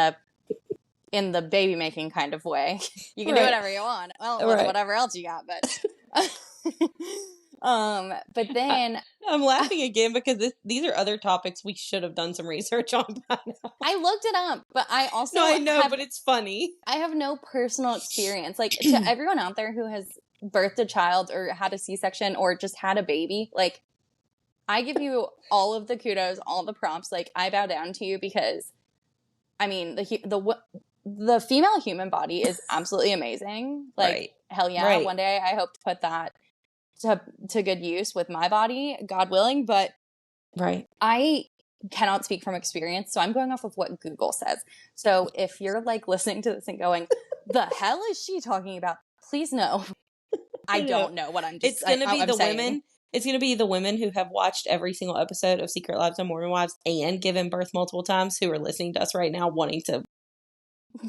the baby making kind of way. You can do whatever you want. Well, whatever else you got, but then I'm laughing again because these are other topics we should have done some research on by now. I looked it up, but I also No, I know, but it's funny. I have no personal experience. Like, to everyone out there who has birthed a child or had a C-section or just had a baby, like, I give you all of the kudos, all the props. Like, I bow down to you because, I mean, the female human body is absolutely amazing. Like, hell yeah. One day I hope to put that to good use with my body, God willing. But I cannot speak from experience, so I'm going off of what Google says. So if you're like listening to this and going, the hell is she talking about? please no. I don't know what It's going to be I'm the saying. women. It's going to be the women who have watched every single episode of Secret Lives of Mormon Wives and given birth multiple times who are listening to us right now wanting to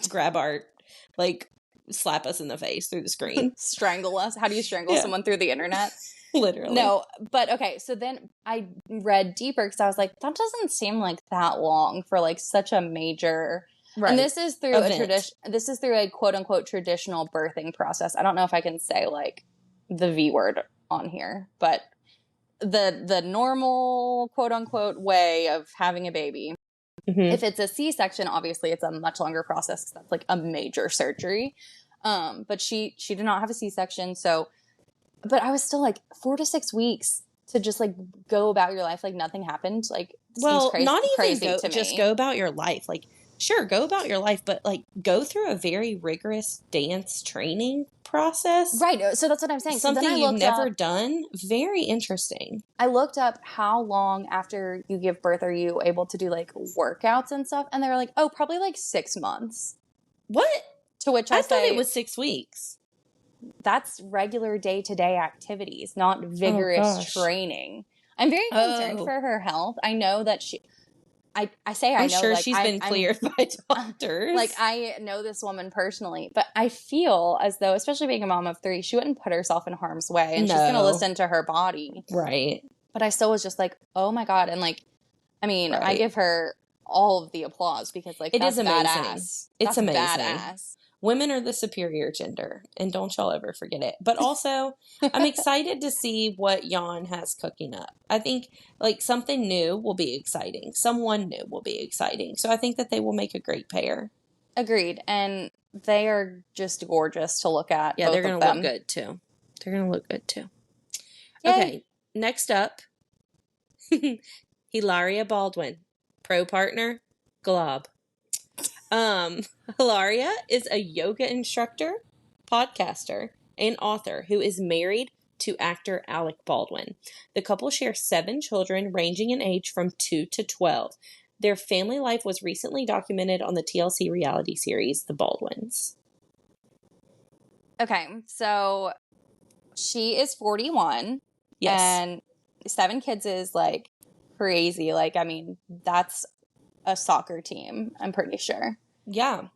grab our, like, slap us in the face through the screen. Strangle us. How do you strangle someone through the internet? Literally. No, but okay, so then I read deeper because I was like, that doesn't seem like that long for like such a major. Right. And this is through Event. a tradition. This is through a quote unquote traditional birthing process. I don't know if I can say like the V word on here, but the normal quote unquote way of having a baby. Mm-hmm. If it's a C-section, obviously it's a much longer process. That's like a major surgery. But she did not have a C-section, so. But I was still like 4 to 6 weeks to just like go about your life like nothing happened. Like, well, seems not even crazy go, to me. just go about your life. Like, sure, go about your life, but like go through a very rigorous dance training process. Right. So that's what I'm saying. Something so then I you've looked never up, done. Very interesting. I looked up how long after you give birth are you able to do like workouts and stuff, and they were like, oh, probably like 6 months. What? To which I thought it was 6 weeks. That's regular day-to-day activities, not vigorous training. I'm very concerned for her health. I know that I'm sure like, she's been cleared by doctors. Like, I know this woman personally, but I feel as though, especially being a mom of 3, she wouldn't put herself in harm's way, and she's going to listen to her body. Right. But I still was just like, oh my God. And like, I mean, I give her all of the applause because like, it is amazing. Badass. It's amazing. Badass. Women are the superior gender, and don't y'all ever forget it. But also, I'm excited to see what Jan has cooking up. I think, like, something new will be exciting. Someone new will be exciting. So I think that they will make a great pair. Agreed. And they are just gorgeous to look at. Yeah, they're going to look good, too. They're going to look good, too. Yay. Okay, next up, Hilaria Baldwin. Pro partner, Glob. Hilaria is a yoga instructor, podcaster, and author who is married to actor Alec Baldwin. The couple share 7 children ranging in age from 2 to 12. Their family life was recently documented on the TLC reality series, The Baldwins. Okay, so she is 41. Yes. And 7 kids is like crazy. Like, I mean, that's a soccer team, I'm pretty sure. Yeah.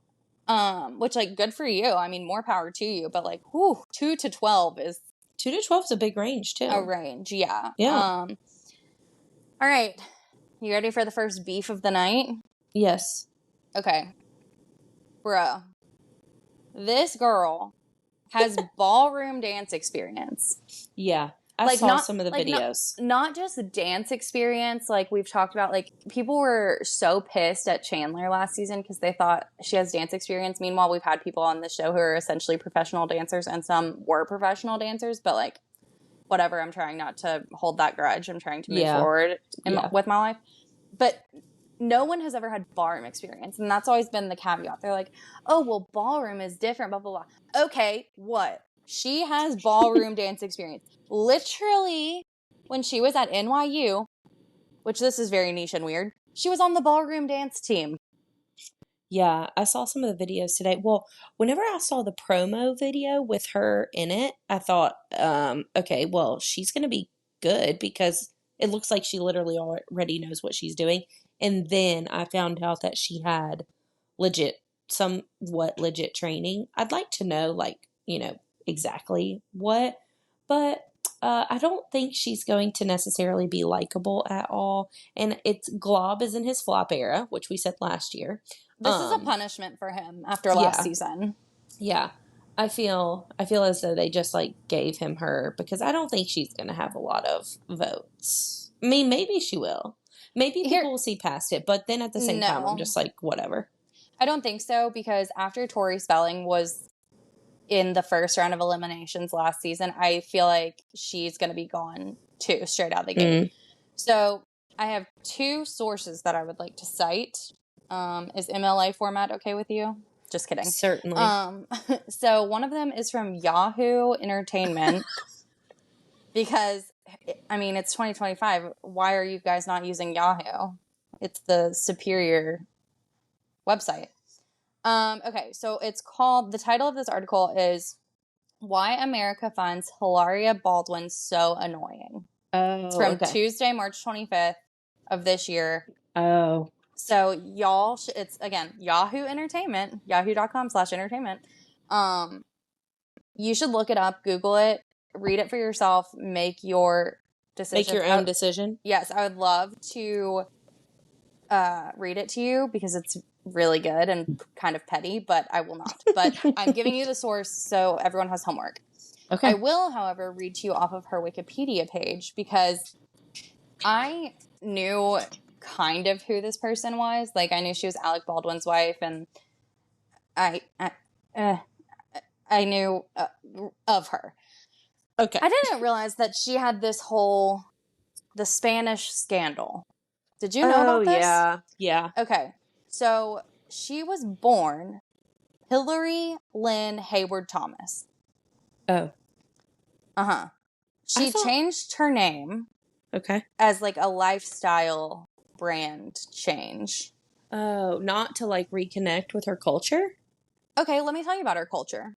Which, like, good for you. I mean, more power to you. But, like, 2 to 12 is... 2 to 12 is a big range, too. A range, yeah. Yeah. All right. You ready for the first beef of the night? Yes. Okay. Bro. This girl has ballroom dance experience. Yeah. I saw some of the videos. Not just dance experience, like we've talked about. Like, people were so pissed at Chandler last season because they thought she has dance experience. Meanwhile, we've had people on the show who are essentially professional dancers, and some were professional dancers. But like, whatever. I'm trying not to hold that grudge. I'm trying to move forward with my life. But no one has ever had ballroom experience, and that's always been the caveat. They're like, "Oh, well, ballroom is different." Blah blah blah. Okay, what? She has ballroom dance experience. Literally, when she was at NYU, which this is very niche and weird, she was on the ballroom dance team. Yeah, I saw some of the videos today. Well, whenever I saw the promo video with her in it, I thought, okay, well, she's going to be good because it looks like she literally already knows what she's doing. And then I found out that she had somewhat legit training. I'd like to know, like, exactly what, but I don't think she's going to necessarily be likable at all. And Glob is in his flop era, which we said last year. This is a punishment for him after last season. Yeah. I feel as though they just like gave him her because I don't think she's going to have a lot of votes. I mean, maybe she will. Maybe people will see past it, but then at the same time, I'm just like, whatever. I don't think so because after Tori Spelling was in the first round of eliminations last season, I feel like she's going to be gone too, straight out of the gate. So I have 2 sources that I would like to cite. Is MLA format okay with you? Just kidding. Certainly. So one of them is from Yahoo Entertainment because, I mean, it's 2025. Why are you guys not using Yahoo? It's the superior website. Okay, so it's called, the title of this article is Why America Finds Hilaria Baldwin So Annoying. It's Oh, from okay. Tuesday, March 25th of this year. Oh. So y'all, it's again, Yahoo Entertainment, yahoo.com/entertainment. You should look it up, Google it, read it for yourself, make your decisions. Make your own decision? Yes, I would love to read it to you because it's really good and kind of petty, but I will not. But I'm giving you the source so everyone has homework. Okay. I will, however, read to you off of her Wikipedia page because I knew kind of who this person was. Like, I knew she was Alec Baldwin's wife, and I knew of her. Okay. I didn't realize that she had the Spanish scandal. Did you know about this? Yeah. Yeah. Okay. So she was born Hillary Lynn Hayward Thomas. Oh. Uh-huh. She changed her name. Okay. As like a lifestyle brand change. Oh, not to like reconnect with her culture? Okay, let me tell you about her culture.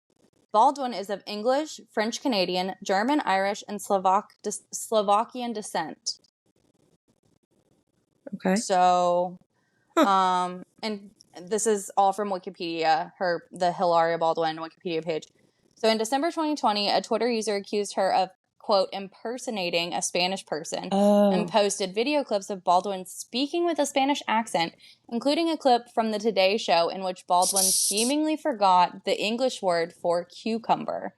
Baldwin is of English, French Canadian, German, Irish, and Slovakian descent. Okay. So, and this is all from Wikipedia, the Hilaria Baldwin Wikipedia page. So in December 2020, a Twitter user accused her of, quote, impersonating a Spanish person and posted video clips of Baldwin speaking with a Spanish accent, including a clip from the Today Show in which Baldwin seemingly forgot the English word for cucumber.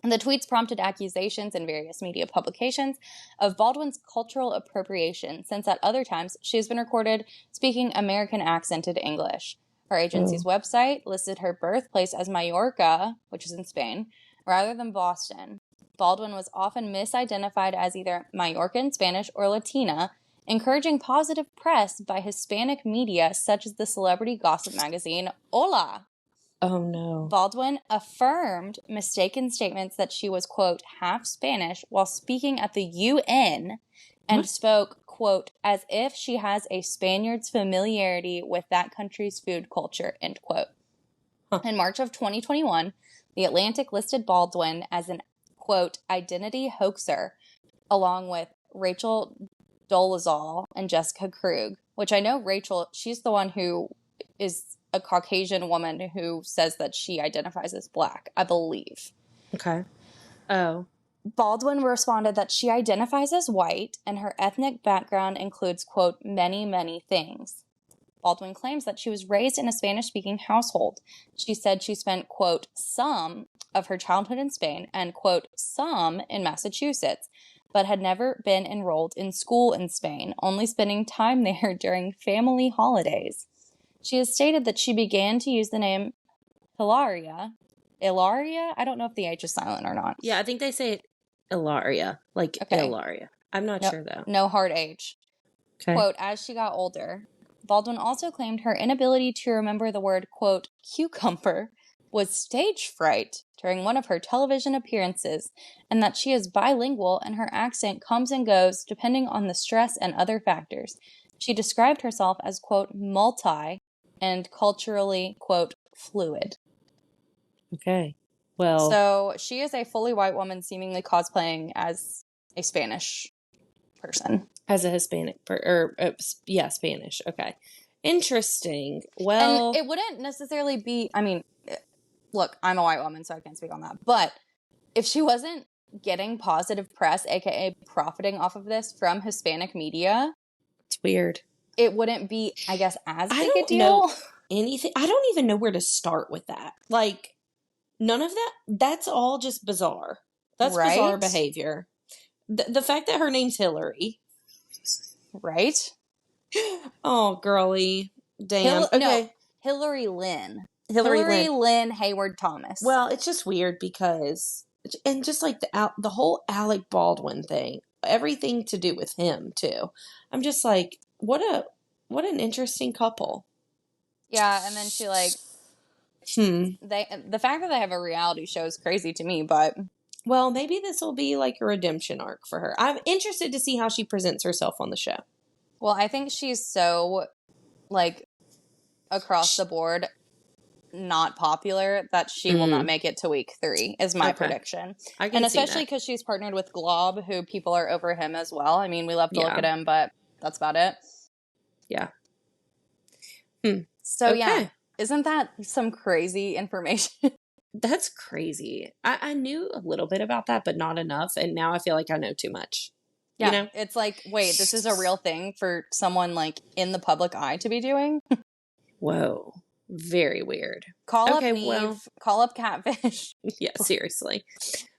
The tweets prompted accusations in various media publications of Baldwin's cultural appropriation, since at other times she has been recorded speaking American accented English. Her agency's website listed her birthplace as Mallorca, which is in Spain, rather than Boston. Baldwin was often misidentified as either Mallorcan, Spanish, or Latina, encouraging positive press by Hispanic media such as the celebrity gossip magazine Hola. Oh, no. Baldwin affirmed mistaken statements that she was, quote, half Spanish while speaking at the UN and spoke, quote, as if she has a Spaniard's familiarity with that country's food culture, end quote. In March of 2021, The Atlantic listed Baldwin as an, quote, identity hoaxer, along with Rachel Dolezal and Jessica Krug, which I know Rachel, she's the one who is a Caucasian woman who says that she identifies as Black, I believe. Okay. Oh. Baldwin responded that she identifies as white and her ethnic background includes, quote, many, many things. Baldwin claims that she was raised in a Spanish-speaking household. She said she spent, quote, some of her childhood in Spain and, quote, some in Massachusetts, but had never been enrolled in school in Spain, only spending time there during family holidays. She has stated that she began to use the name Hilaria. Ilaria? I don't know if the H is silent or not. Yeah, I think they say it Ilaria. Like Ilaria. I'm not sure, though. No hard H. Okay. Quote, as she got older. Baldwin also claimed her inability to remember the word, quote, cucumber was stage fright during one of her television appearances, and that she is bilingual and her accent comes and goes depending on the stress and other factors. She described herself as, quote, multi and culturally, quote, fluid. Okay. Well. So she is a fully white woman seemingly cosplaying as a Spanish person. As a Hispanic, Spanish. Okay. Interesting. Well. And it wouldn't necessarily be, I mean, look, I'm a white woman, so I can't speak on that. But if she wasn't getting positive press, aka profiting off of this from Hispanic media, it's weird. It wouldn't be, I guess, as big a deal. Know anything. I don't even know where to start with that. Like, none of that. That's all just bizarre. That's bizarre behavior. The fact that her name's Hillary. Right? Oh, girly. Damn. Okay. No, Hillary Lynn. Hillary Lynn Hayward Thomas. Well, it's just weird because, and just like the whole Alec Baldwin thing, everything to do with him too. I'm just like, what an interesting couple. Yeah, and then she like, the fact that they have a reality show is crazy to me, but. Well, maybe this will be like a redemption arc for her. I'm interested to see how she presents herself on the show. Well, I think she's so, like, across the board not popular, that she will not make it to week 3 is my prediction. I can and see especially that. because she's partnered with Glob, who people are over him as well. I mean, we love to look Yeah. at him, but that's about it. Yeah. So yeah, Okay. isn't that some crazy information? That's crazy. I knew a little bit about that, but not enough. And now I feel like I know too much. You Yeah, know? it's like, wait, this is a real thing for someone like in the public eye to be doing? Whoa. Very weird. Call up Okay, Neve, well, call up Catfish. yeah, seriously.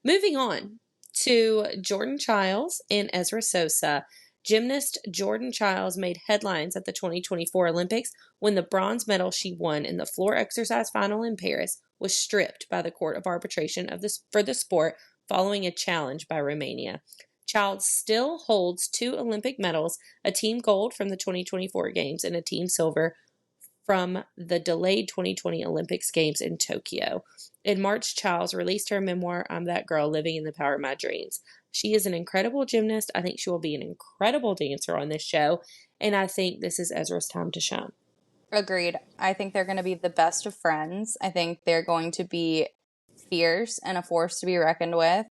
Moving on to Jordan Childs and Ezra Sosa. Gymnast Jordan Childs made headlines at the 2024 Olympics when the bronze medal she won in the floor exercise final in Paris was stripped by the Court of Arbitration for the sport following a challenge by Romania. Childs still holds 2 Olympic medals, a team gold from the 2024 Games and a team silver from the delayed 2020 Olympics Games in Tokyo. In March, Childs released her memoir, I'm That Girl Living in the Power of My Dreams. She is an incredible gymnast. I think she will be an incredible dancer on this show, and I think this is Ezra's time to shine. Agreed. I think they're going to be the best of friends. I think they're going to be fierce and a force to be reckoned with.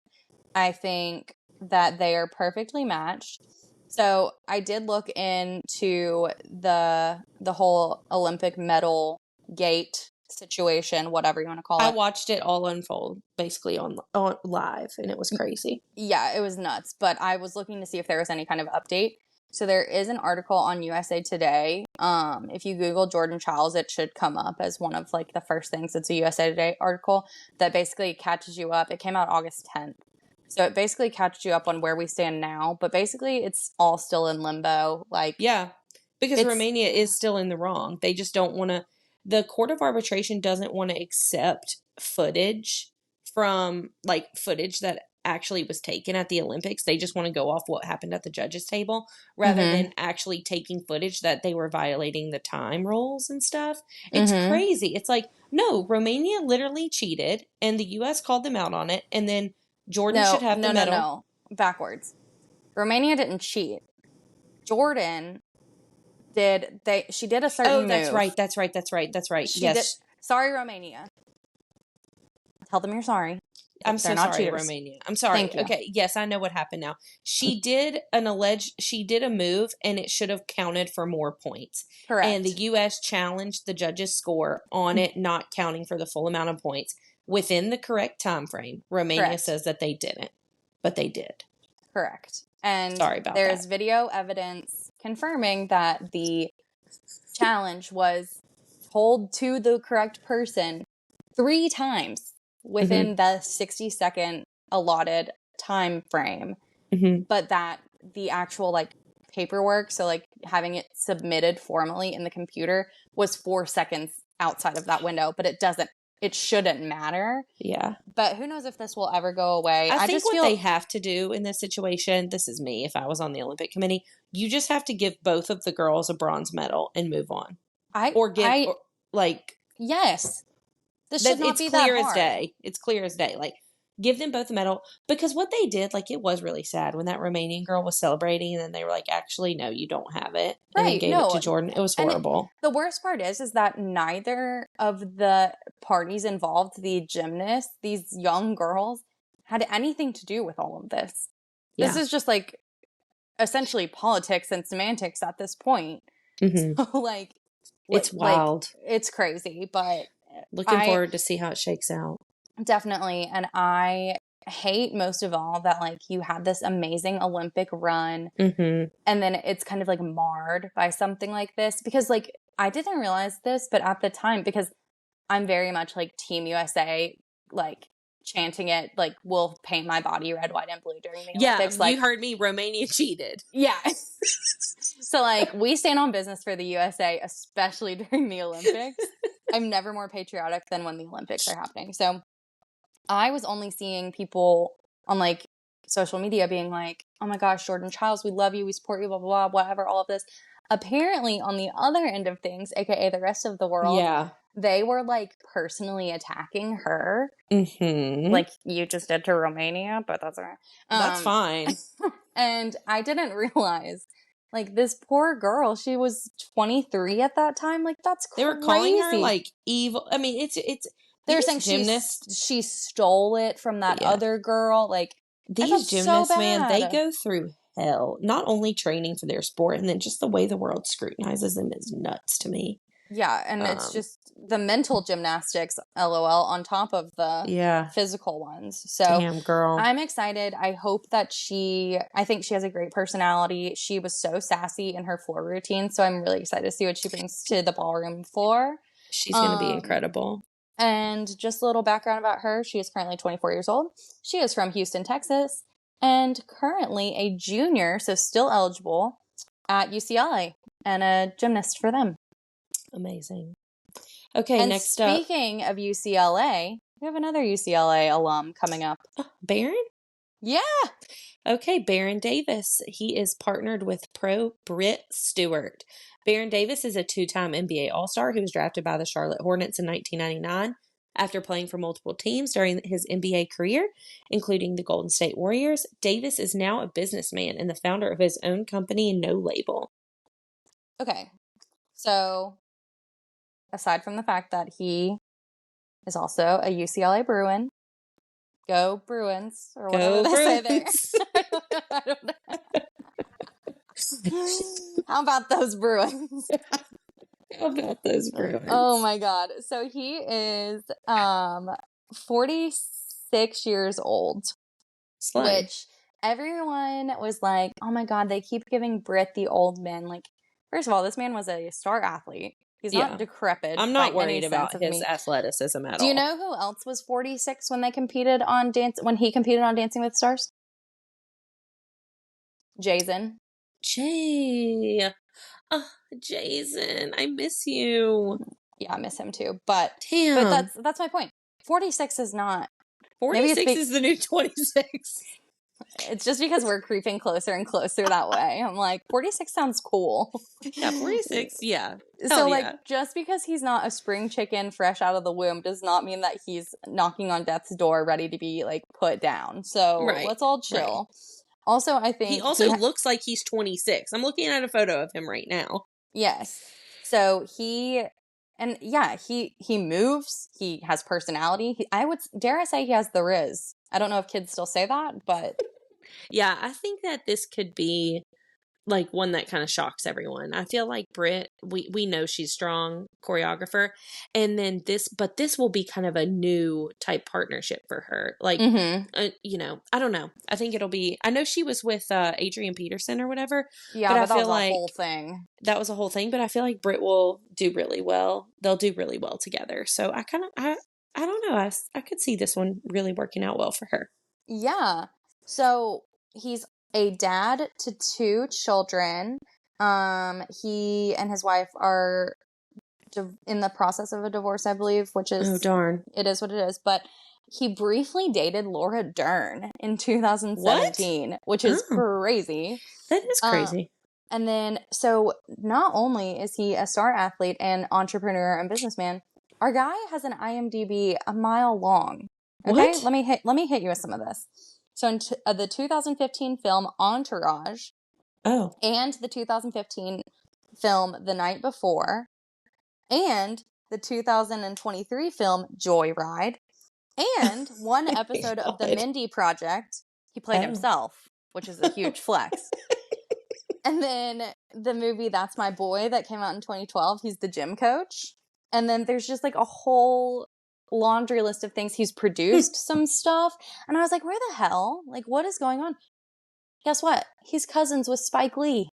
I think that they are perfectly matched. So I did look into the whole Olympic medal gate situation, whatever you want to call I it. watched it all unfold, basically on live, and it was crazy. Yeah, it was nuts. But I was looking to see if there was any kind of update. So there is an article on USA Today. If you Google Jordan Childs, it should come up as one of like the first things. It's a USA Today article that basically catches you up. It came out August 10th. So it basically catches you up on where we stand now. But basically it's all still in limbo. Like, yeah, because Romania is still in the wrong. They just don't want to. The Court of Arbitration doesn't want to accept footage from footage that actually was taken at the Olympics. They just want to go off what happened at the judges table rather than actually taking footage that they were violating the time rules and stuff. It's crazy. It's like, no, Romania literally cheated and the US called them out on it, and then Jordan should have the medal. No. Backwards. Romania didn't cheat. Jordan she did a certain move. That's right. Yes. Sorry, Romania. Tell them you're sorry. I'm so sorry, cheaters. Romania. I'm sorry. Thank you. Okay, yes, I know what happened now. She did a move and it should have counted for more points. Correct. And the US challenged the judge's score on it not counting for the full amount of points within the correct time frame. Romania says that they didn't, but they did. Correct. And sorry about there's that. Video evidence confirming that the challenge was told to the correct person 3 times within the 60-second allotted time frame. But that the actual paperwork, so having it submitted formally in the computer, was 4 seconds outside of that window, but it shouldn't matter. Yeah. But who knows if this will ever go away. I think what they have to do in this situation, this is me, if I was on the Olympic committee, you just have to give both of the girls a bronze medal and move on. Yes. This should not be that hard. It's clear as day. Give them both a medal. Because what they did, it was really sad when that Romanian girl was celebrating and then they were like, actually, no, you don't have it. And then gave it to Jordan. It was horrible. The worst part is that neither of the parties involved, the gymnasts, these young girls, had anything to do with all of this. Yeah. This is just essentially politics and semantics at this point. So it's wild. It's crazy, but looking forward to see how it shakes out. Definitely. And I hate most of all that you had this amazing Olympic run and then it's kind of marred by something like this, because I didn't realize this, but at the time, because I'm very much Team USA, chanting it, we'll paint my body red, white, and blue during the Olympics. Yeah, you heard me, Romania cheated. Yeah. So we stand on business for the USA, especially during the Olympics. I'm never more patriotic than when the Olympics are happening. So I was only seeing people on social media being oh my gosh, Jordan Childs, we love you, we support you, blah, blah, blah, whatever, all of this. Apparently on the other end of things, aka the rest of the world, they were personally attacking her. You just did to Romania, but that's all right. That's fine. And I didn't realize Like, this poor girl, she was 23 at that time. Like, that's They were calling her crazy. like evil. I mean, it's They're these saying gymnasts. she stole it from that Yeah, other girl. Like, I felt these so gymnasts, man, they bad. go through hell. Not only training for their sport, and then just the way the world scrutinizes them is nuts to me. Yeah, and it's just the mental gymnastics, LOL, on top of the Yeah, physical ones. So damn girl. I'm excited. I hope that I think she has a great personality. She was so sassy in her floor routine. So I'm really excited to see what she brings to the ballroom floor. She's gonna be incredible. And just a little background about her. She is currently 24 years old. She is from Houston, Texas, and currently a junior, so still eligible at UCLA and a gymnast for them. Amazing. Okay, And next up, speaking of UCLA, we have another UCLA alum coming up. Baron. Yeah. Okay, Baron Davis. He is partnered with pro Britt Stewart. Baron Davis is a two-time NBA All-Star who was drafted by the Charlotte Hornets in 1999 after playing for multiple teams during his NBA career, including the Golden State Warriors. Davis is now a businessman and the founder of his own company, No Label. Okay. So, aside from the fact that he is also a UCLA Bruin, go Bruins, or whatever Go they say there. Bruins. I don't know. How about those Bruins? How about those Bruins? Oh my God. So he is 46 years old, Slay. which everyone was like, oh my God, they keep giving Britt the old man. Like, first of all, this man was a star athlete. He's not decrepit. I'm not by worried any about sense of his me. athleticism at all. Do you know who else was 46 when they competed on when he competed on Dancing with the Stars? Jason. Jay. Oh, Jason, I miss you. Yeah, I miss him too. But Damn. that's my point. 46 is not. 46 is the new 26. It's just because we're creeping closer and closer that way. I'm like, 46 sounds cool. Yeah, 46. Yeah. So, like, just because he's not a spring chicken fresh out of the womb does not mean that he's knocking on death's door ready to be, like, put down. So, let's all chill. Right. Also, I think he also looks like he's 26. I'm looking at a photo of him right now. Yes. So he moves. He has personality. Dare I say he has the Riz. I don't know if kids still say that, but yeah, I think that this could be like one that kind of shocks everyone. I feel like Britt, we know she's strong choreographer, and then this will be kind of a new type partnership for her. Like, you know, I don't know. I think it'll be. I know she was with Adrian Peterson or whatever. Yeah, but I feel like whole thing. That was a whole thing. But I feel like Britt will do really well. They'll do really well together. So I don't know. I could see this one really working out well for her. Yeah. So he's a dad to 2 children. He and his wife are in the process of a divorce, I believe, which is... Oh, darn. It is what it is. But he briefly dated Laura Dern in 2017, which is crazy. That is crazy. And then, so not only is he a star athlete and entrepreneur and businessman, our guy has an IMDb a mile long. Okay, what? let me hit you with some of this. So in the 2015 film Entourage, and the 2015 film The Night Before, and the 2023 film Joyride, and one episode of The Mindy Project, he played himself, which is a huge flex. And then the movie That's My Boy that came out in 2012, he's the gym coach. And then there's just like a whole laundry list of things. He's produced some stuff. And I was like, where the hell? Like, what is going on? Guess what? He's cousins with Spike Lee.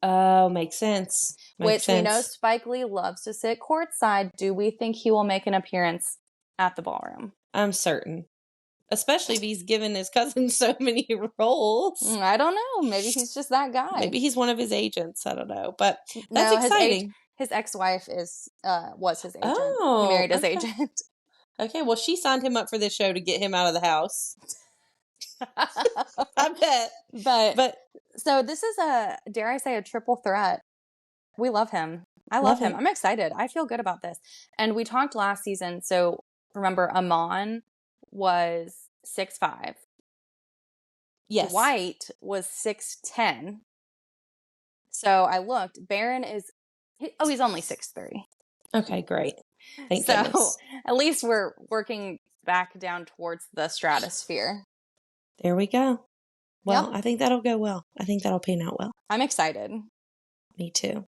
Oh, makes sense. We know Spike Lee loves to sit courtside. Do we think he will make an appearance at the ballroom? I'm certain. Especially if he's given his cousin so many roles. I don't know. Maybe he's just that guy. Maybe he's one of his agents. I don't know. But that's exciting. His ex-wife was his agent. Oh, he married his agent. Okay, well, she signed him up for this show to get him out of the house. I bet. But so this is dare I say, a triple threat. We love him. I love him. I'm excited. I feel good about this. And we talked last season. So remember, Amon was 6'5". Yes. Dwight was 6'10". So I looked. Barron he's only 6'3". Okay, great. Thank So goodness. at least we're working back down towards the stratosphere. There we go. Well, Yep. I think that'll go well. I think that'll pan out well. I'm excited. Me too.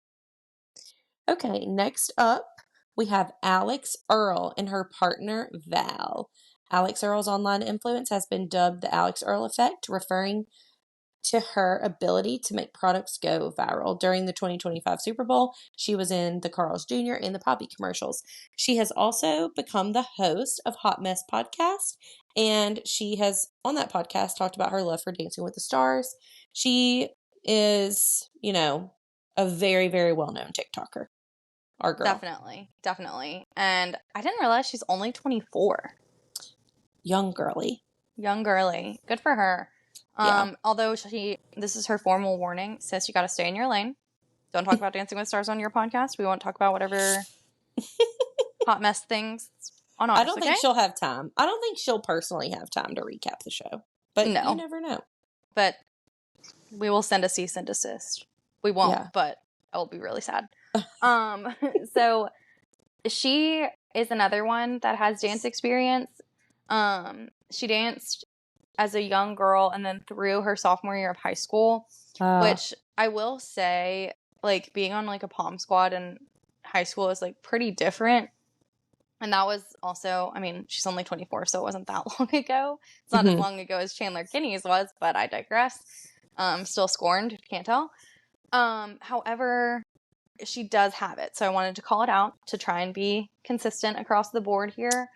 Okay, next up, we have Alex Earl and her partner, Val. Alex Earl's online influence has been dubbed the Alex Earl effect, referring to her ability to make products go viral. During the 2025 Super Bowl, she was in the Carl's Jr. and the Poppy commercials. She has also become the host of Hot Mess podcast, and she has, on that podcast, talked about her love for Dancing with the Stars. She is, a very, very well-known TikToker. Our girl. Definitely. And I didn't realize she's only 24. Young girly. Young girly. Good for her. Yeah. Although this is her formal warning, says you got to stay in your lane. Don't talk about Dancing with Stars on your podcast. We won't talk about whatever hot mess things on ours. I don't think she'll have time. I don't think she'll personally have time to recap the show. But no. You never know. But we will send a cease and desist. We won't, but it will be really sad. So she is another one that has dance experience. She danced as a young girl and then through her sophomore year of high school, which I will say, like, being on like a pom squad in high school is like pretty different. And that was also, I mean, she's only 24, so it wasn't that long ago. It's not as long ago as Chandler Kinney's was, but I digress. Still scorned, can't tell. However, she does have it, so I wanted to call it out to try and be consistent across the board here.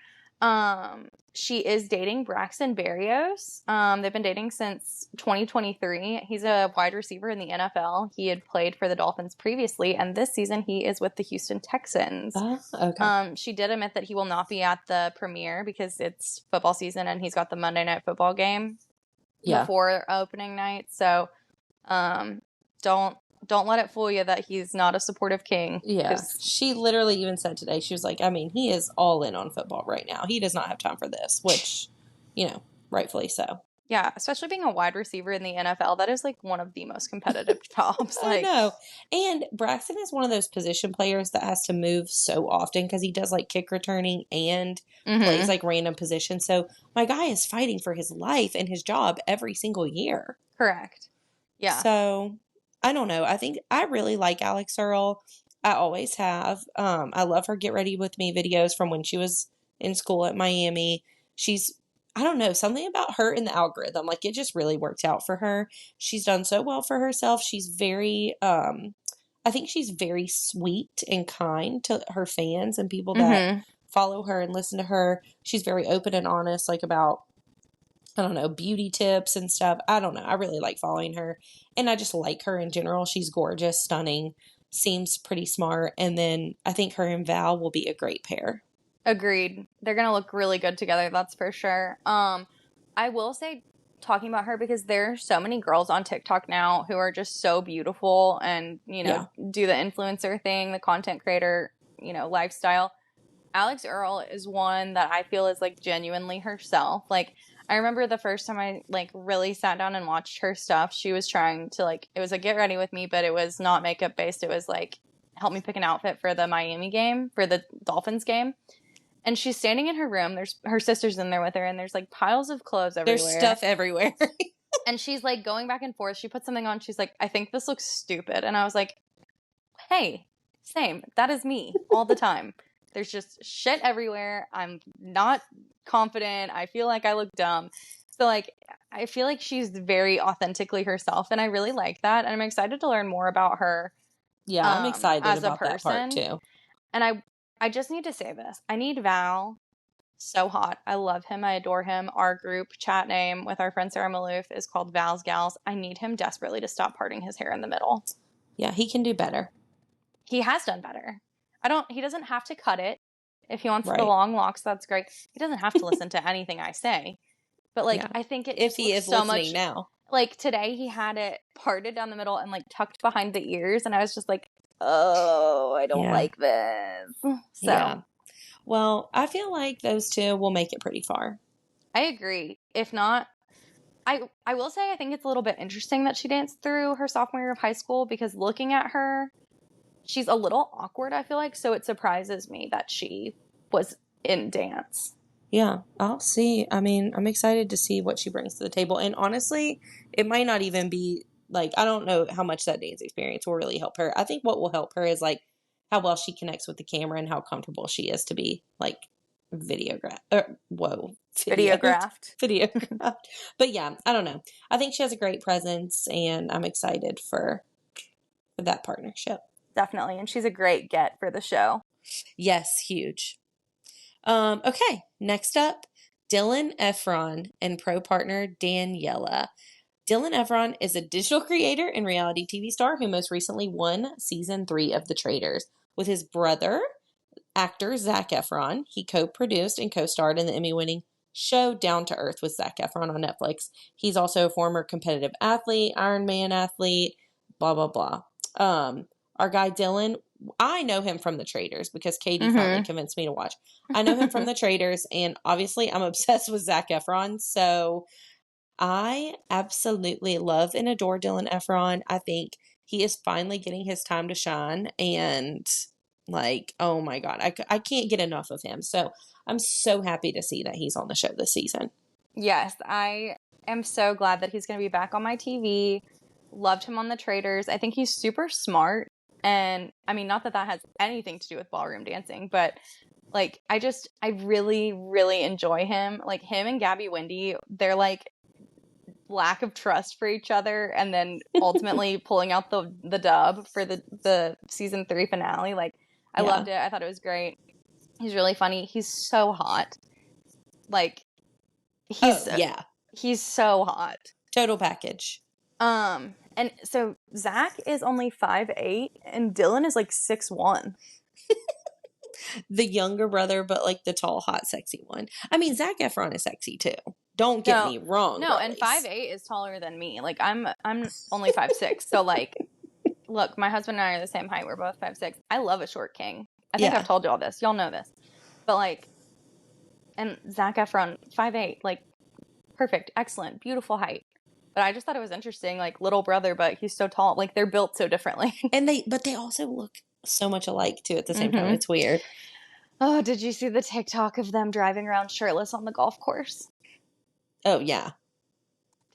She is dating Braxton Berrios. They've been dating since 2023. He's a wide receiver in the NFL. He had played for the Dolphins previously, and this season he is with the Houston Texans. Okay. She did admit that he will not be at the premiere because it's football season and he's got the Monday Night Football game before opening night. So, don't let it fool you that he's not a supportive king. Yeah. She literally even said today, she was like, I mean, he is all in on football right now. He does not have time for this, which, rightfully so. Yeah, especially being a wide receiver in the NFL, that is like one of the most competitive jobs. I know. And Braxton is one of those position players that has to move so often because he does like kick returning and plays like random positions. So my guy is fighting for his life and his job every single year. Correct. Yeah. So I don't know. I think I really like Alex Earl. I always have. I love her Get Ready With Me videos from when she was in school at Miami. I don't know, something about her in the algorithm. Like, it just really worked out for her. She's done so well for herself. She's very, I think she's very sweet and kind to her fans and people that follow her and listen to her. She's very open and honest, like, about, I don't know, beauty tips and stuff. I don't know. I really like following her. And I just like her in general. She's gorgeous, stunning, seems pretty smart. And then I think her and Val will be a great pair. Agreed. They're going to look really good together, that's for sure. I will say, talking about her, because there are so many girls on TikTok now who are just so beautiful and, do the influencer thing, the content creator, lifestyle. Alex Earl is one that I feel is, like, genuinely herself. Like, I remember the first time I, like, really sat down and watched her stuff, she was trying to, like, it was a Get Ready With Me, but it was not makeup based. It was, like, help me pick an outfit for the Miami game, for the Dolphins game. And she's standing in her room. There's her sister's in there with her, and there's like piles of clothes everywhere. There's stuff everywhere. And she's like going back and forth. She puts something on. She's like, I think this looks stupid. And I was like, hey, same. That is me all the time. There's just shit everywhere. I'm not confident. I feel like I look dumb. So, like, I feel like she's very authentically herself, and I really like that. And I'm excited to learn more about her. Yeah, I'm excited as about a person. That part too. And I just need to say this. I need Val. So hot. I love him. I adore him. Our group chat name with our friend Sarah Maloof is called Val's Gals. I need him desperately to stop parting his hair in the middle. Yeah, he can do better. He has done better. He doesn't have to cut it. If he wants the long locks, that's great. He doesn't have to listen to anything I say. But, like, I think it just if he is so listening much now. Like, today he had it parted down the middle and, like, tucked behind the ears. And I was just like, oh, I don't like this. So. Yeah. Well, I feel like those two will make it pretty far. I agree. If not, I will say I think it's a little bit interesting that she danced through her sophomore year of high school, because looking at her, she's a little awkward, I feel like, so it surprises me that she was in dance. Yeah, I'll see. I mean, I'm excited to see what she brings to the table. And honestly, it might not even be like, I don't know how much that dance experience will really help her. I think what will help her is like how well she connects with the camera and how comfortable she is to be like videographed. Video. Videographed. Videographed. But yeah, I don't know. I think she has a great presence and I'm excited for that partnership. Definitely. And she's a great get for the show. Yes, huge. Okay, next up, Dylan Efron and pro partner Daniela. Dylan Efron is a digital creator and reality TV star who most recently won season 3 of The Traitors. With his brother, actor Zac Efron, he co-produced and co-starred in the Emmy-winning show Down to Earth with Zac Efron on Netflix. He's also a former competitive athlete, Ironman athlete, blah, blah, blah. Our guy Dylan, I know him from The Traitors because Katie finally convinced me to watch. I know him from The Traitors, and obviously I'm obsessed with Zac Efron, so I absolutely love and adore Dylan Efron. I think he is finally getting his time to shine, and like, oh my God, I can't get enough of him. So I'm so happy to see that he's on the show this season. Yes, I am so glad that he's going to be back on my TV. Loved him on The Traitors. I think he's super smart. And I mean, not that that has anything to do with ballroom dancing, but like, I really, really enjoy him. Like, him and Gabby Wendy, they're like lack of trust for each other, and then ultimately pulling out the dub for the season 3 finale. Like, I loved it. I thought it was great. He's really funny. He's so hot. Like, he's so hot. Total package. And so Zac is only 5'8", and Dylan is like 6'1". The younger brother, but like the tall, hot, sexy one. I mean, Zac Efron is sexy too. Don't get me wrong. No, and 5'8" is taller than me. Like, I'm only 5'6". So like, look, my husband and I are the same height. We're both 5'6". I love a short king. I think I've told you all this. Y'all know this. But like, and Zac Efron, 5'8", like, perfect, excellent, beautiful height. But I just thought it was interesting, like, little brother, but he's so tall. Like, they're built so differently. And they also look so much alike too at the same time. It's weird. Oh, did you see the TikTok of them driving around shirtless on the golf course? Oh, yeah.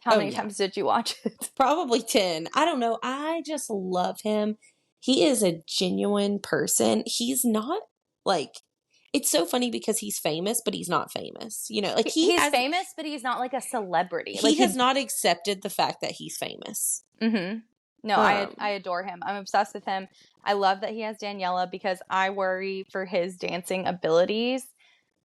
How many times did you watch it? Probably 10. I don't know. I just love him. He is a genuine person. He's not like, it's so funny because he's famous, but he's not famous. You know, like he's famous, but he's not like a celebrity. He has not accepted the fact that he's famous. No, I adore him. I'm obsessed with him. I love that he has Daniela because I worry for his dancing abilities.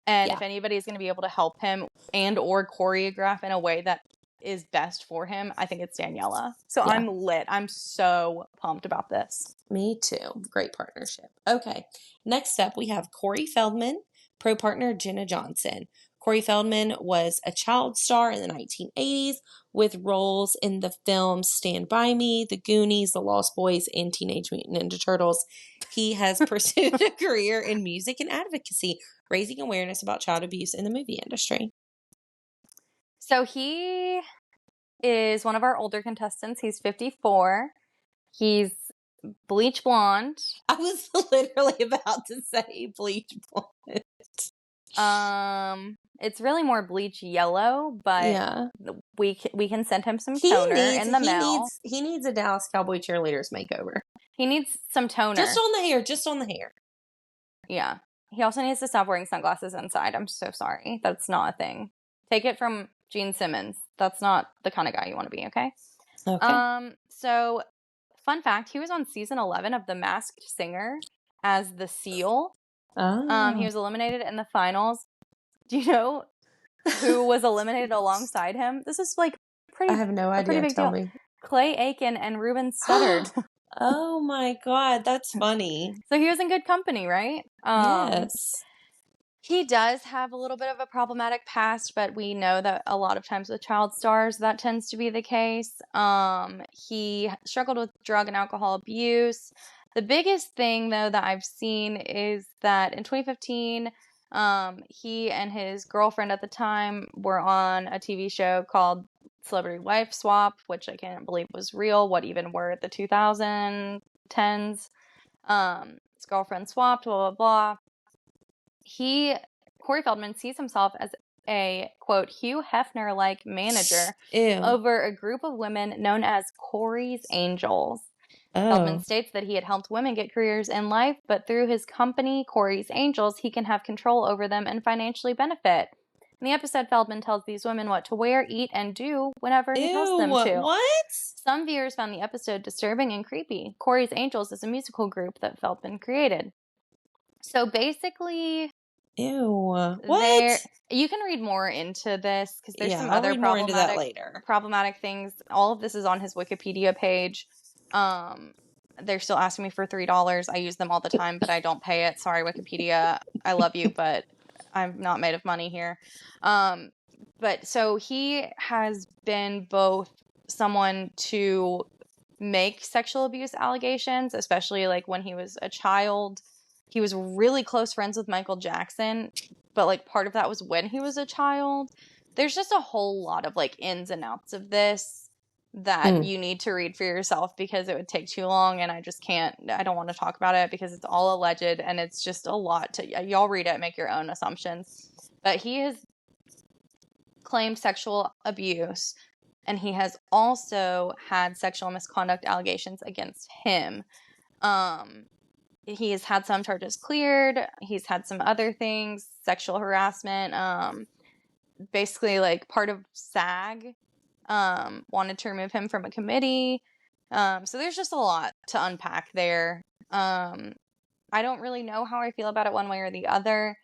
And if anybody's going to be able to help him and or choreograph in a way that is best for him, I think it's Daniela. So I'm lit. I'm so pumped about this. Me too. Great partnership. Okay. Next up, we have Corey Feldman, pro partner Jenna Johnson. Corey Feldman was a child star in the 1980s with roles in the films Stand By Me, The Goonies, The Lost Boys, and Teenage Mutant Ninja Turtles. He has pursued a career in music and advocacy, raising awareness about child abuse in the movie industry. So he is one of our older contestants. He's 54. He's bleach blonde. I was literally about to say bleach blonde. It's really more bleach yellow, but we can send him some toner in the mail. He needs a Dallas Cowboy cheerleaders makeover. He needs some toner. Just on the hair. Yeah. He also needs to stop wearing sunglasses inside. I'm so sorry. That's not a thing. Take it from Gene Simmons. That's not the kind of guy you want to be, okay? Okay. So, fun fact, he was on season 11 of The Masked Singer as the Seal. Oh. He was eliminated in the finals. Do you know who was eliminated alongside him? This is like pretty. I have no idea. Tell me. Clay Aiken and Ruben Studdard. Oh my God, that's funny. So he was in good company, right? Yes. He does have a little bit of a problematic past, but we know that a lot of times with child stars, that tends to be the case. He struggled with drug and alcohol abuse. The biggest thing, though, that I've seen is that in 2015, he and his girlfriend at the time were on a TV show called celebrity wife swap, which I can't believe was real. What even were the 2010s? His girlfriend swapped, blah, blah, blah. Corey Feldman sees himself as a, quote, Hugh Hefner-like manager Ew. over a group of women known as Corey's Angels. Feldman states that he had helped women get careers in life, but through his company, Corey's Angels, he can have control over them and financially benefit. In the episode, Feldman tells these women what to wear, eat, and do whenever he tells them to. What? Some viewers found the episode disturbing and creepy. Corey's Angels is a musical group that Feldman created. So basically, ew. What? You can read more into this because there's some I'll other read more into that later. Problematic things. All of this is on his Wikipedia page. They're still asking me for $3. I use them all the time, but I don't pay it. Sorry, Wikipedia. I love you, but I'm not made of money here. But so he has been both someone to make sexual abuse allegations, especially like when he was a child. He was really close friends with Michael Jackson, but like part of that was when he was a child. There's just a whole lot of like ins and outs of this that you need to read for yourself because it would take too long, and I don't want to talk about it because it's all alleged and it's just a lot to, y'all read it, make your own assumptions. But he has claimed sexual abuse, and he has also had sexual misconduct allegations against him. He has had some charges cleared. He's had some other things, sexual harassment. Basically, like part of SAG wanted to remove him from a committee. So there's just a lot to unpack there. I don't really know how I feel about it one way or the other.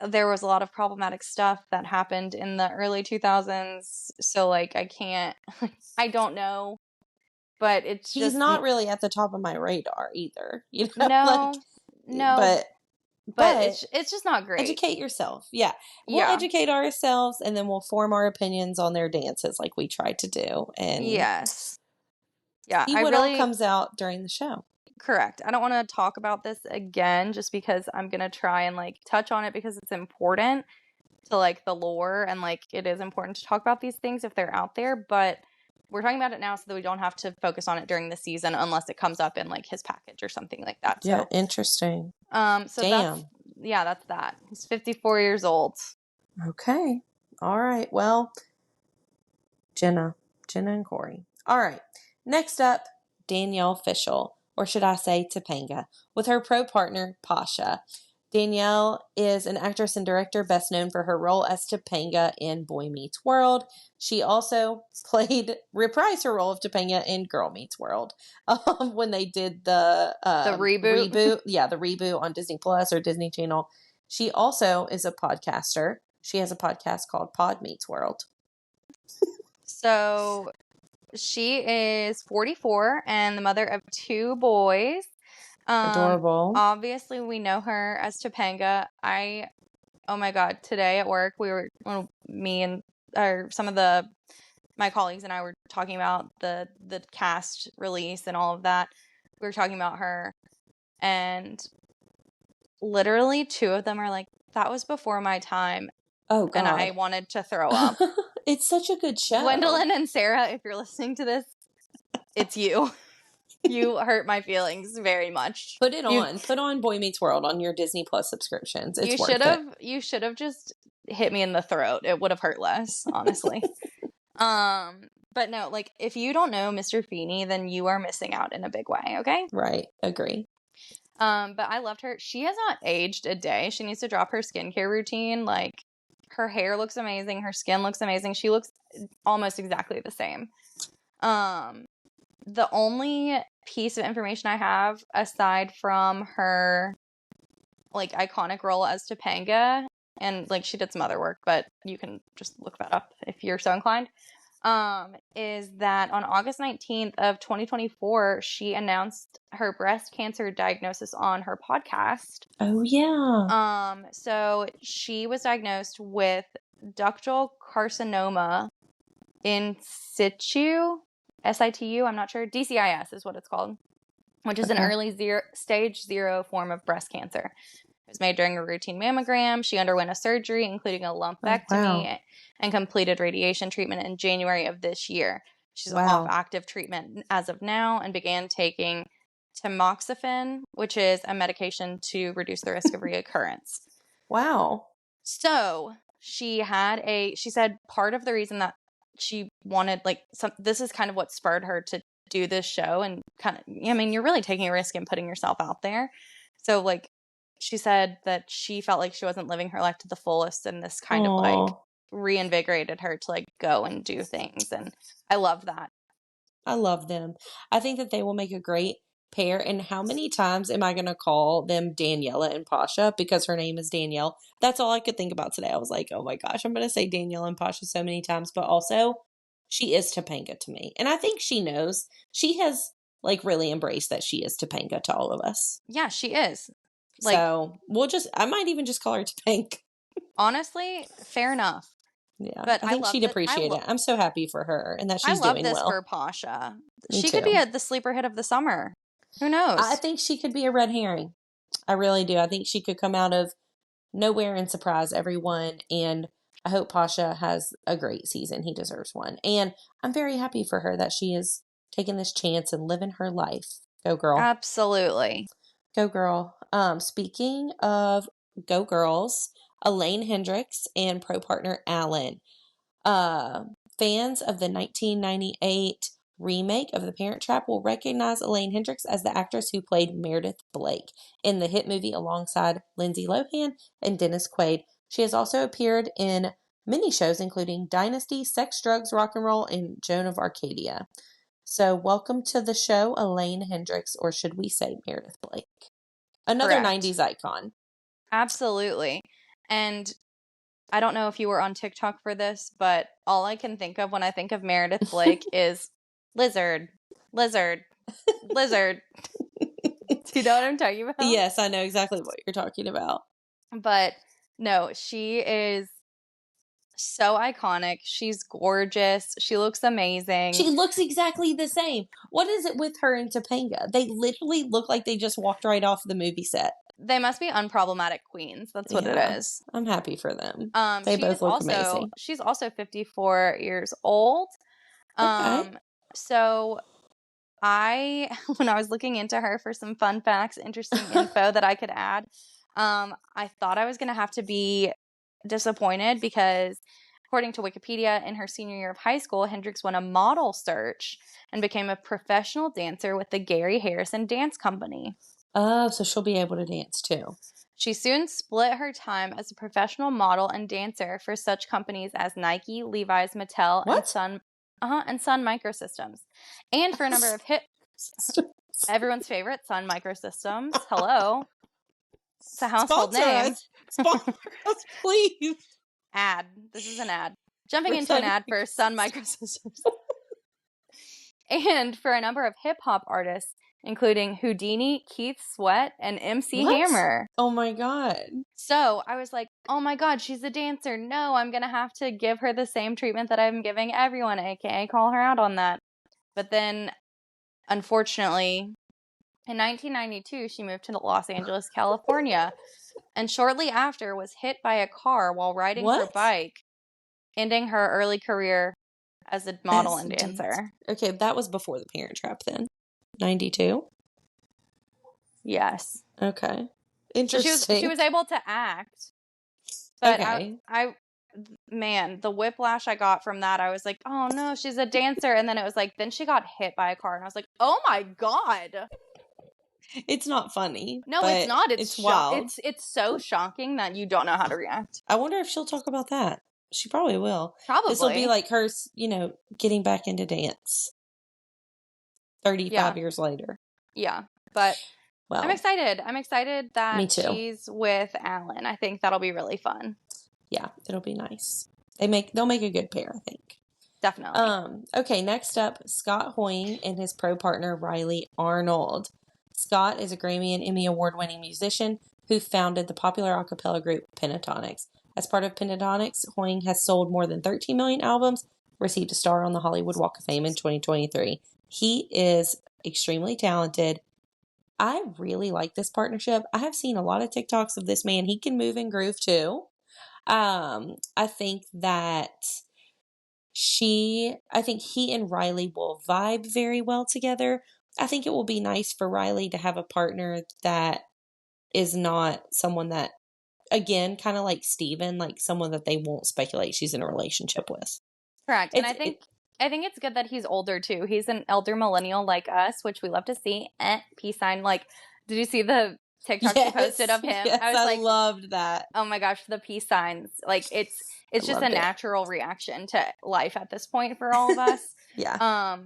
There was a lot of problematic stuff that happened in the early 2000s. So like I don't know. But it's just... He's not really at the top of my radar either. You know? No. But it's just not great. Educate yourself. Yeah. We'll educate ourselves, and then we'll form our opinions on their dances like we try to do. And yes. Yeah. See what all comes out during the show. Correct. I don't want to talk about this again just because I'm going to try and like touch on it because it's important to like the lore, and like it is important to talk about these things if they're out there, but we're talking about it now so that we don't have to focus on it during the season unless it comes up in like his package or something like that. Yeah, so, interesting. So damn. That's that. He's 54 years old. Okay. All right. Well, Jenna and Corey. All right. Next up, Danielle Fishel, or should I say Topanga, with her pro partner, Pasha. Danielle is an actress and director best known for her role as Topanga in Boy Meets World. She also reprised her role of Topanga in Girl Meets World when they did the reboot. Yeah, the reboot on Disney Plus or Disney Channel. She also is a podcaster. She has a podcast called Pod Meets World. So she is 44 and the mother of 2 boys. Adorable. Obviously, we know her as Topanga. Oh my God, today at work, me and some of my colleagues and I were talking about the cast release and all of that. We were talking about her, and literally 2 of them are like, that was before my time. Oh God. And I wanted to throw up. It's such a good show. Gwendolyn and Sarah, if you're listening to this, it's you. You hurt my feelings very much. Put it on. Put on Boy Meets World on your Disney Plus subscriptions. It's worth it. You should have just hit me in the throat. It would have hurt less, honestly. But no, like if you don't know Mr. Feeney, then you are missing out in a big way, okay? Right. Agree. But I loved her. She has not aged a day. She needs to drop her skincare routine. Like her hair looks amazing. Her skin looks amazing. She looks almost exactly the same. The only piece of information I have aside from her like iconic role as Topanga, and like she did some other work, but you can just look that up if you're so inclined, is that on August 19th of 2024, she announced her breast cancer diagnosis on her podcast. Oh yeah. So she was diagnosed with ductal carcinoma in situ. SITU, I'm not sure. DCIS is what it's called, which is an early stage 0 form of breast cancer. It was made during a routine mammogram. She underwent a surgery, including a Oh, wow. lumpectomy, and completed radiation treatment in January of this year. She's off Wow. active treatment as of now and began taking tamoxifen, which is a medication to reduce the risk of reoccurrence. Wow. So she said part of the reason that she wanted, this is kind of what spurred her to do this show, and kind of, I mean, you're really taking a risk and putting yourself out there. So, like, she said that she felt like she wasn't living her life to the fullest, and this kind of, like, Aw. reinvigorated her to, like, go and do things. And I love that. I love them. I think that they will make a great pair. And how many times am I going to call them Daniela and Pasha because her name is Danielle? That's all I could think about today. I was like, oh my gosh, I'm going to say Danielle and Pasha so many times. But also, she is Topanga to me. And I think she knows. She has, like, really embraced that she is Topanga to all of us. Yeah, she is. Like, So I might even just call her Topanga. honestly, fair enough. Yeah, But I think she'd appreciate it. I'm so happy for her and that I she's love doing this well. for Pasha. Me She could be too. the sleeper hit of the summer. Who knows? I think she could be a red herring. I really do. I think she could come out of nowhere and surprise everyone. And I hope Pasha has a great season. He deserves one. And I'm very happy for her that she is taking this chance and living her life. Go girl. Absolutely. Go girl. Speaking of go girls, Elaine Hendricks and pro partner Alan. Fans of the 1998 remake of The Parent Trap will recognize Elaine Hendricks as the actress who played Meredith Blake in the hit movie alongside Lindsay Lohan and Dennis Quaid. She has also appeared in many shows, including Dynasty, Sex, Drugs, Rock and Roll, and Joan of Arcadia. So, welcome to the show, Elaine Hendricks, or should we say Meredith Blake? Another Correct. 90s icon. Absolutely. And I don't know if you were on TikTok for this, but all I can think of when I think of Meredith Blake is lizard, lizard, lizard. Do you know what I'm talking about? Yes, I know exactly what you're talking about. But no, she is so iconic. She's gorgeous. She looks amazing. She looks exactly the same. What is it with her and Topanga? They literally look like they just walked right off the movie set. They must be unproblematic queens. That's what it is. I'm happy for them. They She both is look also amazing. she's also 54 years old. Okay. So when I was looking into her for some fun facts, interesting info that I could add, I thought I was going to have to be disappointed because, according to Wikipedia, in her senior year of high school, Hendricks won a model search and became a professional dancer with the Gary Harrison Dance Company. Oh, so she'll be able to dance too. She soon split her time as a professional model and dancer for such companies as Nike, Levi's, Mattel, What? Sun Microsystems, and for a number of everyone's favorite Sun Microsystems. Hello, it's a household name. Sponsor us, please. Ad. This is an ad. Jumping into an ad for Sun Microsystems, and for a number of hip hop artists, including Houdini, Keith Sweat, and MC Hammer. Oh my god. So I was like, oh my god, she's a dancer. No, I'm going to have to give her the same treatment that I'm giving everyone, aka call her out on that. But then, unfortunately, in 1992, she moved to Los Angeles, California, and shortly after was hit by a car while riding her bike, ending her early career as a model and dancer. Okay, that was before The Parent Trap then. 92? Yes. Okay. Interesting. So she was able to act. But okay. Man, the whiplash I got from that, I was like, oh no, she's a dancer. And then it was like, then she got hit by a car. And I was like, oh my God. It's not funny. No, it's not. It's wild. It's so shocking that you don't know how to react. I wonder if she'll talk about that. She probably will. Probably. This will be like her, getting back into dance 35 years later. Yeah. But I'm excited. I'm excited that she's with Alan. I think that'll be really fun. Yeah, it'll be nice. They'll make a good pair, I think. Definitely. Okay, next up, Scott Hoying and his pro partner Riley Arnold. Scott is a Grammy and Emmy award-winning musician who founded the popular a cappella group Pentatonix. As part of Pentatonix, Hoying has sold more than 13 million albums, received a star on the Hollywood Walk of Fame in 2023. He is extremely talented, I really like this partnership. I have seen a lot of TikToks of this man. He can move and groove too. I think that I think he and Riley will vibe very well together. I think it will be nice for Riley to have a partner that is not someone that, again, kind of like Steven, like someone that they won't speculate she's in a relationship with. Correct. And It's, it, I think it's good that he's older too. He's an elder millennial like us, which we love to see. Peace sign. Like, did you see the TikTok she posted yes, of him? yes, I was I like, loved that. oh my gosh, the peace signs. Like I it's just a loved it. natural reaction to life at this point for all of us. Yeah.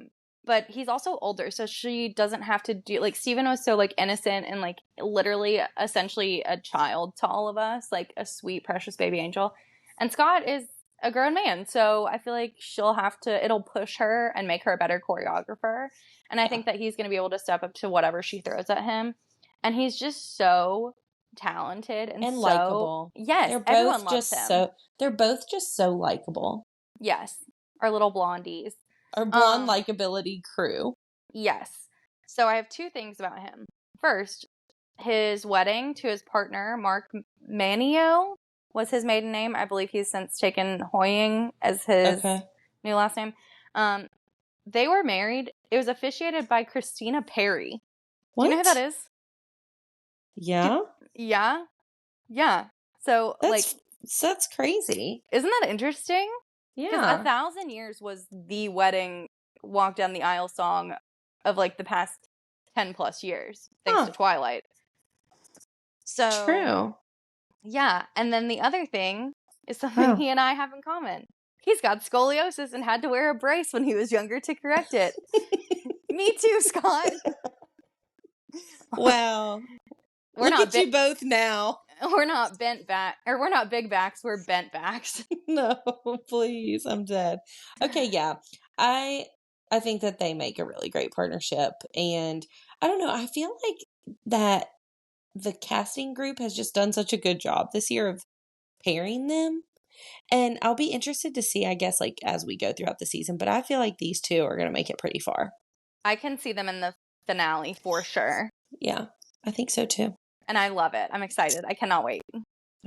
But he's also older, so she doesn't have to do like Steven was so like innocent and like literally essentially a child to all of us, like a sweet, precious baby angel. And Scott is a grown man, so I feel like it'll push her and make her a better choreographer. And I think that he's gonna be able to step up to whatever she throws at him. And he's just so talented and so likable. Yes, They're everyone both loves him. they're both just so likable. Yes, our little blondies. Our blonde likability crew. Yes. So I have two things about him. First, his wedding to his partner, Mark Manio, was his maiden name. I believe he's since taken Hoying as his new last name. They were married. It was officiated by Christina Perry. What? Do you know who that is? Yeah. Yeah. Yeah. So that's crazy. Isn't that interesting? Yeah. Because 1,000 Years was the wedding walk down the aisle song of like the past 10 plus years, thanks to Twilight. So true. Yeah. And then the other thing is something he and I have in common. He's got scoliosis and had to wear a brace when he was younger to correct it. Me too, Scott. Wow. Look at you both now. We're not bent back, or we're not big backs, we're bent backs. No, please, I'm dead. Okay, yeah. I think that they make a really great partnership, and I don't know, I feel like that the casting group has just done such a good job this year of pairing them. And I'll be interested to see, I guess, like as we go throughout the season, but I feel like these two are going to make it pretty far. I can see them in the finale for sure. Yeah, I think so too. And I love it. I'm excited. I cannot wait.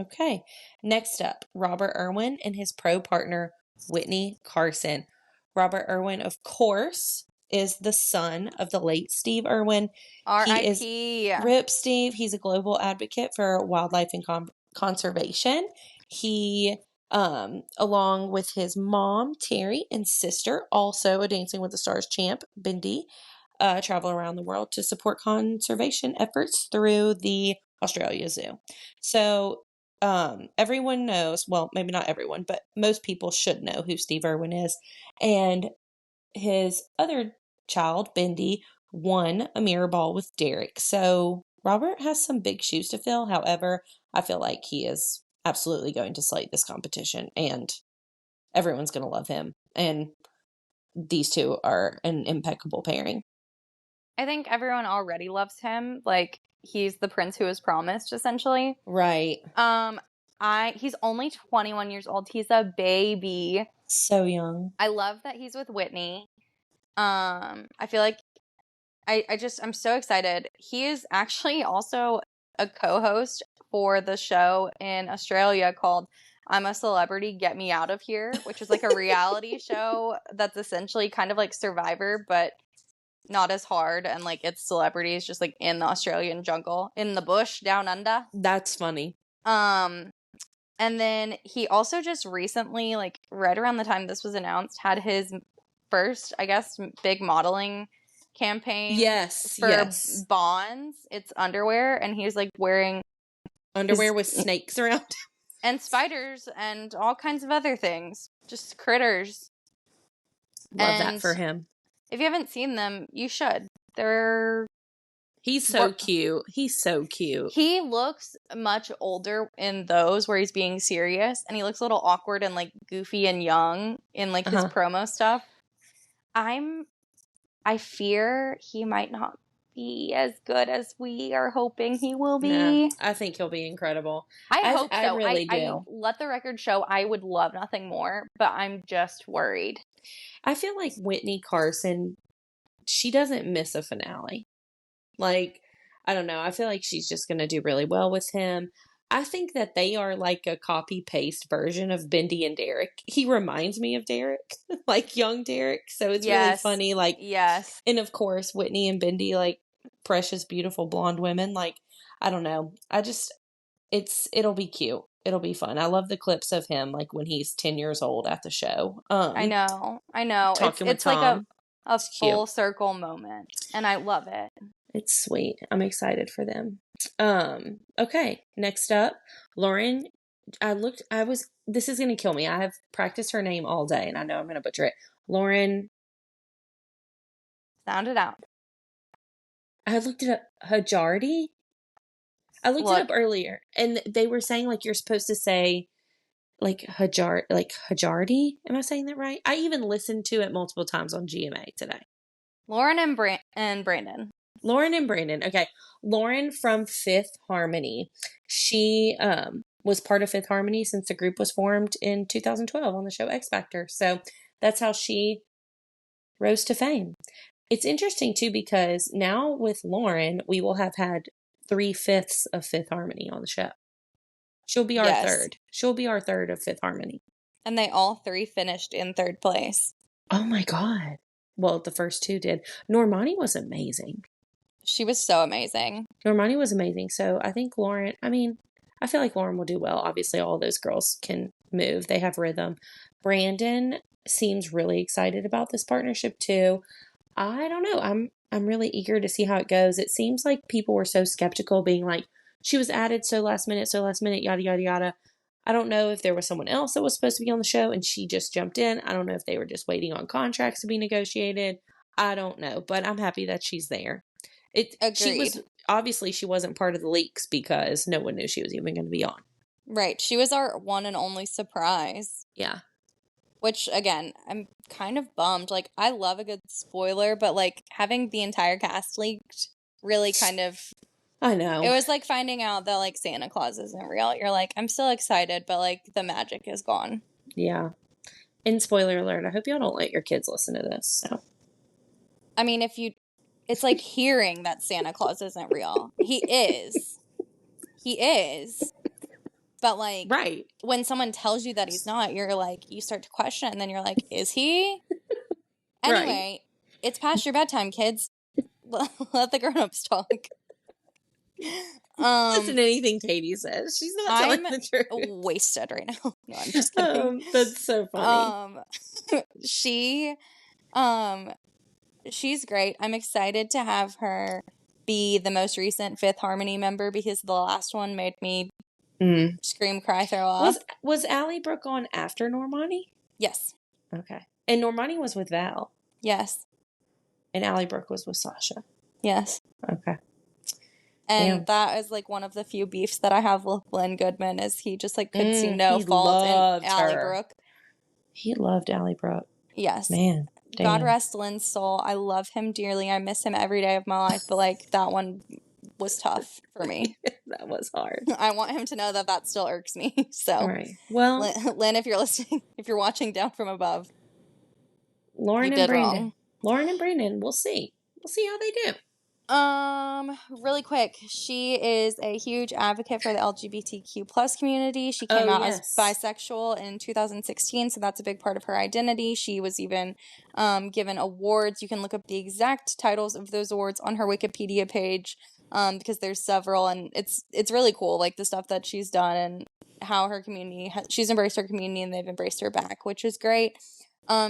Okay. Next up, Robert Irwin and his pro partner, Whitney Carson. Robert Irwin, of course, is the son of the late Steve Irwin. R.I.P. Rip Steve. He's a global advocate for wildlife and conservation. He, along with his mom, Terry, and sister, also a Dancing with the Stars champ, Bindi, travel around the world to support conservation efforts through the Australia Zoo. So everyone knows, well, maybe not everyone, but most people should know who Steve Irwin is. And his other child, Bindi, won a mirror ball with Derek. So Robert has some big shoes to fill. However, I feel like he is absolutely going to slate this competition and everyone's going to love him. And these two are an impeccable pairing. I think everyone already loves him. Like, he's the prince who was promised, essentially. Right. He's only 21 years old. He's a baby. So young. I love that he's with Whitney. I feel like I'm so excited. He is actually also a co-host for the show in Australia called I'm a Celebrity, Get Me Out of Here, which is like a reality show that's essentially kind of like Survivor, but not as hard, and like it's celebrities just like in the Australian jungle, in the bush down under. That's funny. And then he also just recently, like right around the time this was announced, had his first, I guess, big modeling campaign. Yes, for Bonds. It's underwear, and he was like wearing underwear with snakes around and spiders and all kinds of other things, just critters. Love that for him. If you haven't seen them, you should. He's so cute. He's so cute. He looks much older in those where he's being serious, and he looks a little awkward and like goofy and young in like his promo stuff. I fear he might not be as good as we are hoping he will be. No, I think he'll be incredible. I hope so. I really do. I let the record show I would love nothing more, but I'm just worried. I feel like Whitney Carson, she doesn't miss a finale. Like, I don't know. I feel like she's just going to do really well with him. I think that they are like a copy paste version of Bendy and Derek. He reminds me of Derek, like young Derek. So it's really Yes. funny. Like, Yes. and of course, Whitney and Bendy, like precious, beautiful blonde women. Like, I don't know. It'll be cute. It'll be fun. I love the clips of him, like when he's 10 years old at the show, I know. I know. talking with It's like Tom. a It's cute. full circle moment, and I love it. It's sweet. I'm excited for them. Okay. Next up, Lauren. This is going to kill me. I have practiced her name all day and I know I'm going to butcher it. Lauren. Sound it out. I looked it up. Hajardi. I looked it Look, up earlier and they were saying like you're supposed to say like Hajardi. Am I saying that right? I even listened to it multiple times on GMA today. Lauren and Brandon. Lauren and Brandon. Okay. Lauren from Fifth Harmony. She was part of Fifth Harmony since the group was formed in 2012 on the show X Factor. So that's how she rose to fame. It's interesting too because now with Lauren, we will have had 3/5 of Fifth Harmony on the show. She'll be our third. She'll be our third of Fifth Harmony. And they all three finished in third place. Oh my God. Well, the first two did. Normani was amazing. She was so amazing. Normani was amazing. So I think Lauren, I feel like Lauren will do well. Obviously, all those girls can move. They have rhythm. Brandon seems really excited about this partnership too. I don't know. I'm really eager to see how it goes. It seems like people were so skeptical, being like, she was added so last minute, yada, yada, yada. I don't know if there was someone else that was supposed to be on the show and she just jumped in. I don't know if they were just waiting on contracts to be negotiated. I don't know, but I'm happy that she's there. Agreed. She wasn't part of the leaks because no one knew she was even going to be on. Right. She was our one and only surprise. Yeah. Which, again, I'm kind of bummed. Like, I love a good spoiler, but, like, having the entire cast leaked really kind of... I know. It was like finding out that, like, Santa Claus isn't real. You're like, I'm still excited, but, like, the magic is gone. Yeah. And spoiler alert, I hope y'all don't let your kids listen to this. So. I mean, it's like hearing that Santa Claus isn't real. He is. He is. But, like, right. When someone tells you that he's not, you're like, you start to question it, and then you're like, is he? Anyway, It's past your bedtime, kids. Let the grown-ups talk. Listen to anything Katie says. She's not telling the truth. I'm wasted right now. No, I'm just kidding. That's so funny. She's great. I'm excited to have her be the most recent Fifth Harmony member because the last one made me scream, cry, throw up. Was Allie Brooke on after Normani? Yes. Okay. And Normani was with Val? Yes. And Allie Brooke was with Sasha? Yes. Okay. And that is like one of the few beefs that I have with Glenn Goodman is he just like could see no fault in Allie Brooke. He loved Allie Brooke. Yes. Man. Damn. God rest Lynn's soul. I love him dearly. I miss him every day of my life, but like that one was tough for me. That was hard. I want him to know that still irks me. So, all right. Well, Lynn, if you're listening, if you're watching down from above, Lauren and Brandon. Lauren and Brandon. We'll see. We'll see how they do. Really quick, she is a huge advocate for the LGBTQ plus community. She came out as bisexual in 2016, so that's a big part of her identity. She was even given awards. You can look up the exact titles of those awards on her Wikipedia page because there's several, and it's really cool, like the stuff that she's done and how her community she's embraced her community and they've embraced her back, which is great.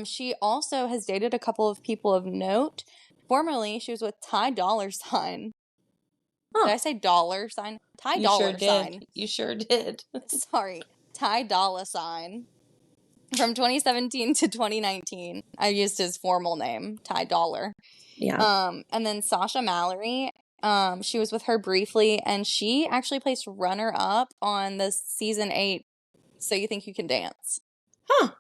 She also has dated a couple of people of note. Formerly, she was with Ty Dollar Sign. Huh. Did I say dollar sign? Ty Dollar Sign. You sure did. Sorry. Ty Dollar Sign. From 2017 to 2019. I used his formal name, Ty Dollar. Yeah. And then Sasha Mallory. She was with her briefly, and she actually placed runner-up on the season 8 So You Think You Can Dance. Huh.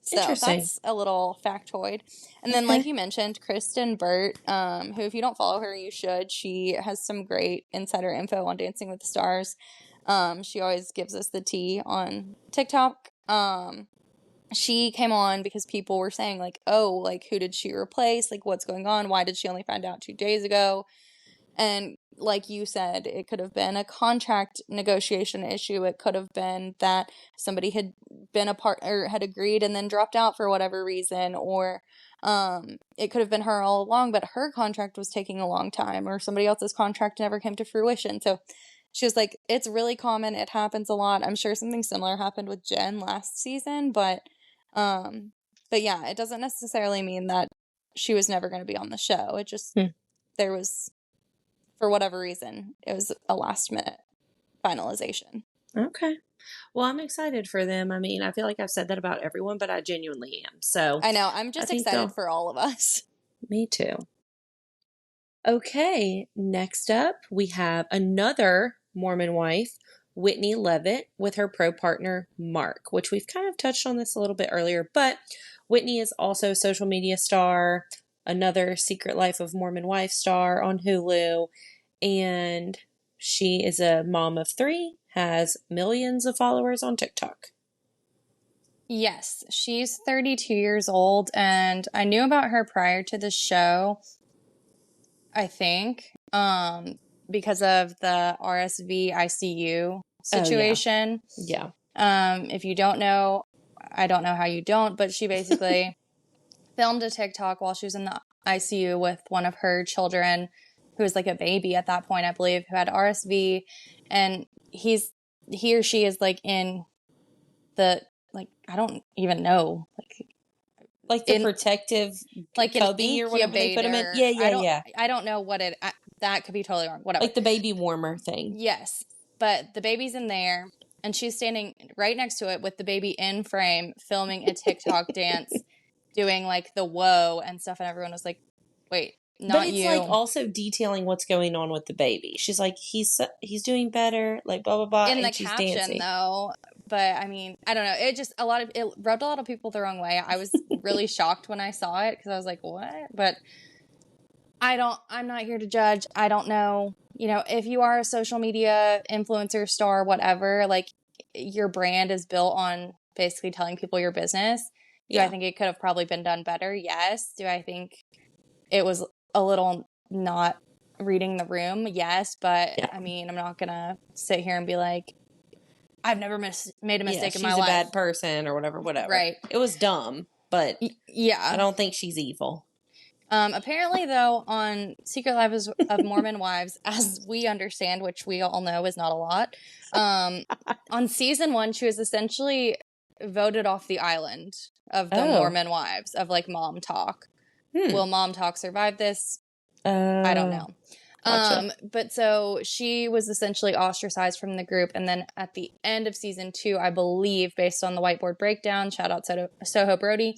So that's a little factoid. And then, like you mentioned, Kristen Burt, who, if you don't follow her, you should. She has some great insider info on Dancing with the Stars. She always gives us the tea on TikTok. She came on because people were saying, like, oh, like, who did she replace? Like, what's going on? Why did she only find out 2 days ago? And like you said, it could have been a contract negotiation issue. It could have been that somebody had been a part or had agreed and then dropped out for whatever reason, or it could have been her all along, but her contract was taking a long time, or somebody else's contract never came to fruition. So she was like, it's really common. It happens a lot. I'm sure something similar happened with Jen last season, but yeah, it doesn't necessarily mean that she was never going to be on the show. It just, Hmm. there was, for whatever reason, it was a last minute finalization. Okay. Well, I'm excited for them. I mean, I feel like I've said that about everyone, but I genuinely am. So I know. I'm I just think excited they'll. for all of us. Me too. Okay. Next up, we have another Mormon wife, Whitney Levitt, with her pro partner, Mark, which we've kind of touched on this a little bit earlier. But Whitney is also a social media star, another Secret Life of Mormon Wife star on Hulu. And she is a mom of three, has millions of followers on TikTok. Yes, she's 32 years old, and I knew about her prior to the show, I think, because of the RSV ICU Oh, yeah. situation. Yeah. If you don't know, I don't know how you don't, but she basically filmed a TikTok while she was in the ICU with one of her children, who was like a baby at that point, I believe, who had RSV, and he or she is like in the, like, I don't even know, Like the in protective like an cubby or whatever they put them in. incubator. Yeah, yeah, yeah. I don't know what that could be totally wrong. Whatever. Like the baby warmer thing. Yes, but the baby's in there, and she's standing right next to it with the baby in frame, filming a TikTok dance, doing like the whoa and stuff, and everyone was like, "Wait, But not it's like you." also detailing what's going on with the baby. She's like, he's doing better, like blah blah blah, In the and she's caption, dancing. though, but I mean, I don't know. It rubbed a lot of people the wrong way. I was really shocked when I saw it because I was like, "What?" But I'm not here to judge. I don't know. You know, if you are a social media influencer, star, whatever, like, your brand is built on basically telling people your business. Do I Yeah, think it could have probably been done better? Yes. Do I think it was a little not reading the room? Yes. But yeah, I mean, I'm not going to sit here and be like, I've never made a yeah. mistake in my She's a life. bad person or whatever, whatever. Right. It was dumb, but I Yeah. don't think she's evil. Apparently, though, on Secret Lives of Mormon Wives, as we understand, which we all know is not a lot, on season 1, she was essentially voted off the island of the Oh, Mormon wives of like Mom Talk. hmm. Will Mom Talk survive this? I don't Oh, know. gotcha. But so she was essentially ostracized from the group. And then at the end of season 2, I believe, based on the whiteboard breakdown, shout out Soho Brody,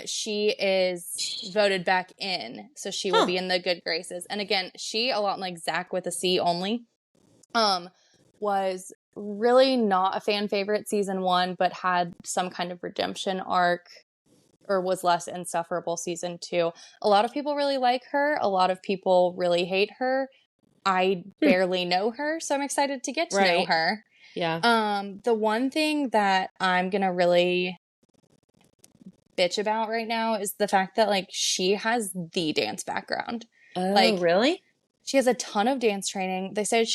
she is voted back in. So she will Huh. be in the good graces. And again, she, a lot like Zach with a C only, was really not a fan favorite season 1, but had some kind of redemption arc, or was less insufferable season 2. A lot of people really like her. A lot of people really hate her. I Hmm. barely know her, so I'm excited to get to know Right. her. Yeah. The one thing that I'm gonna really bitch about right now is the fact that, like, she has the dance background. Oh, Like, really? she has a ton of dance training. They said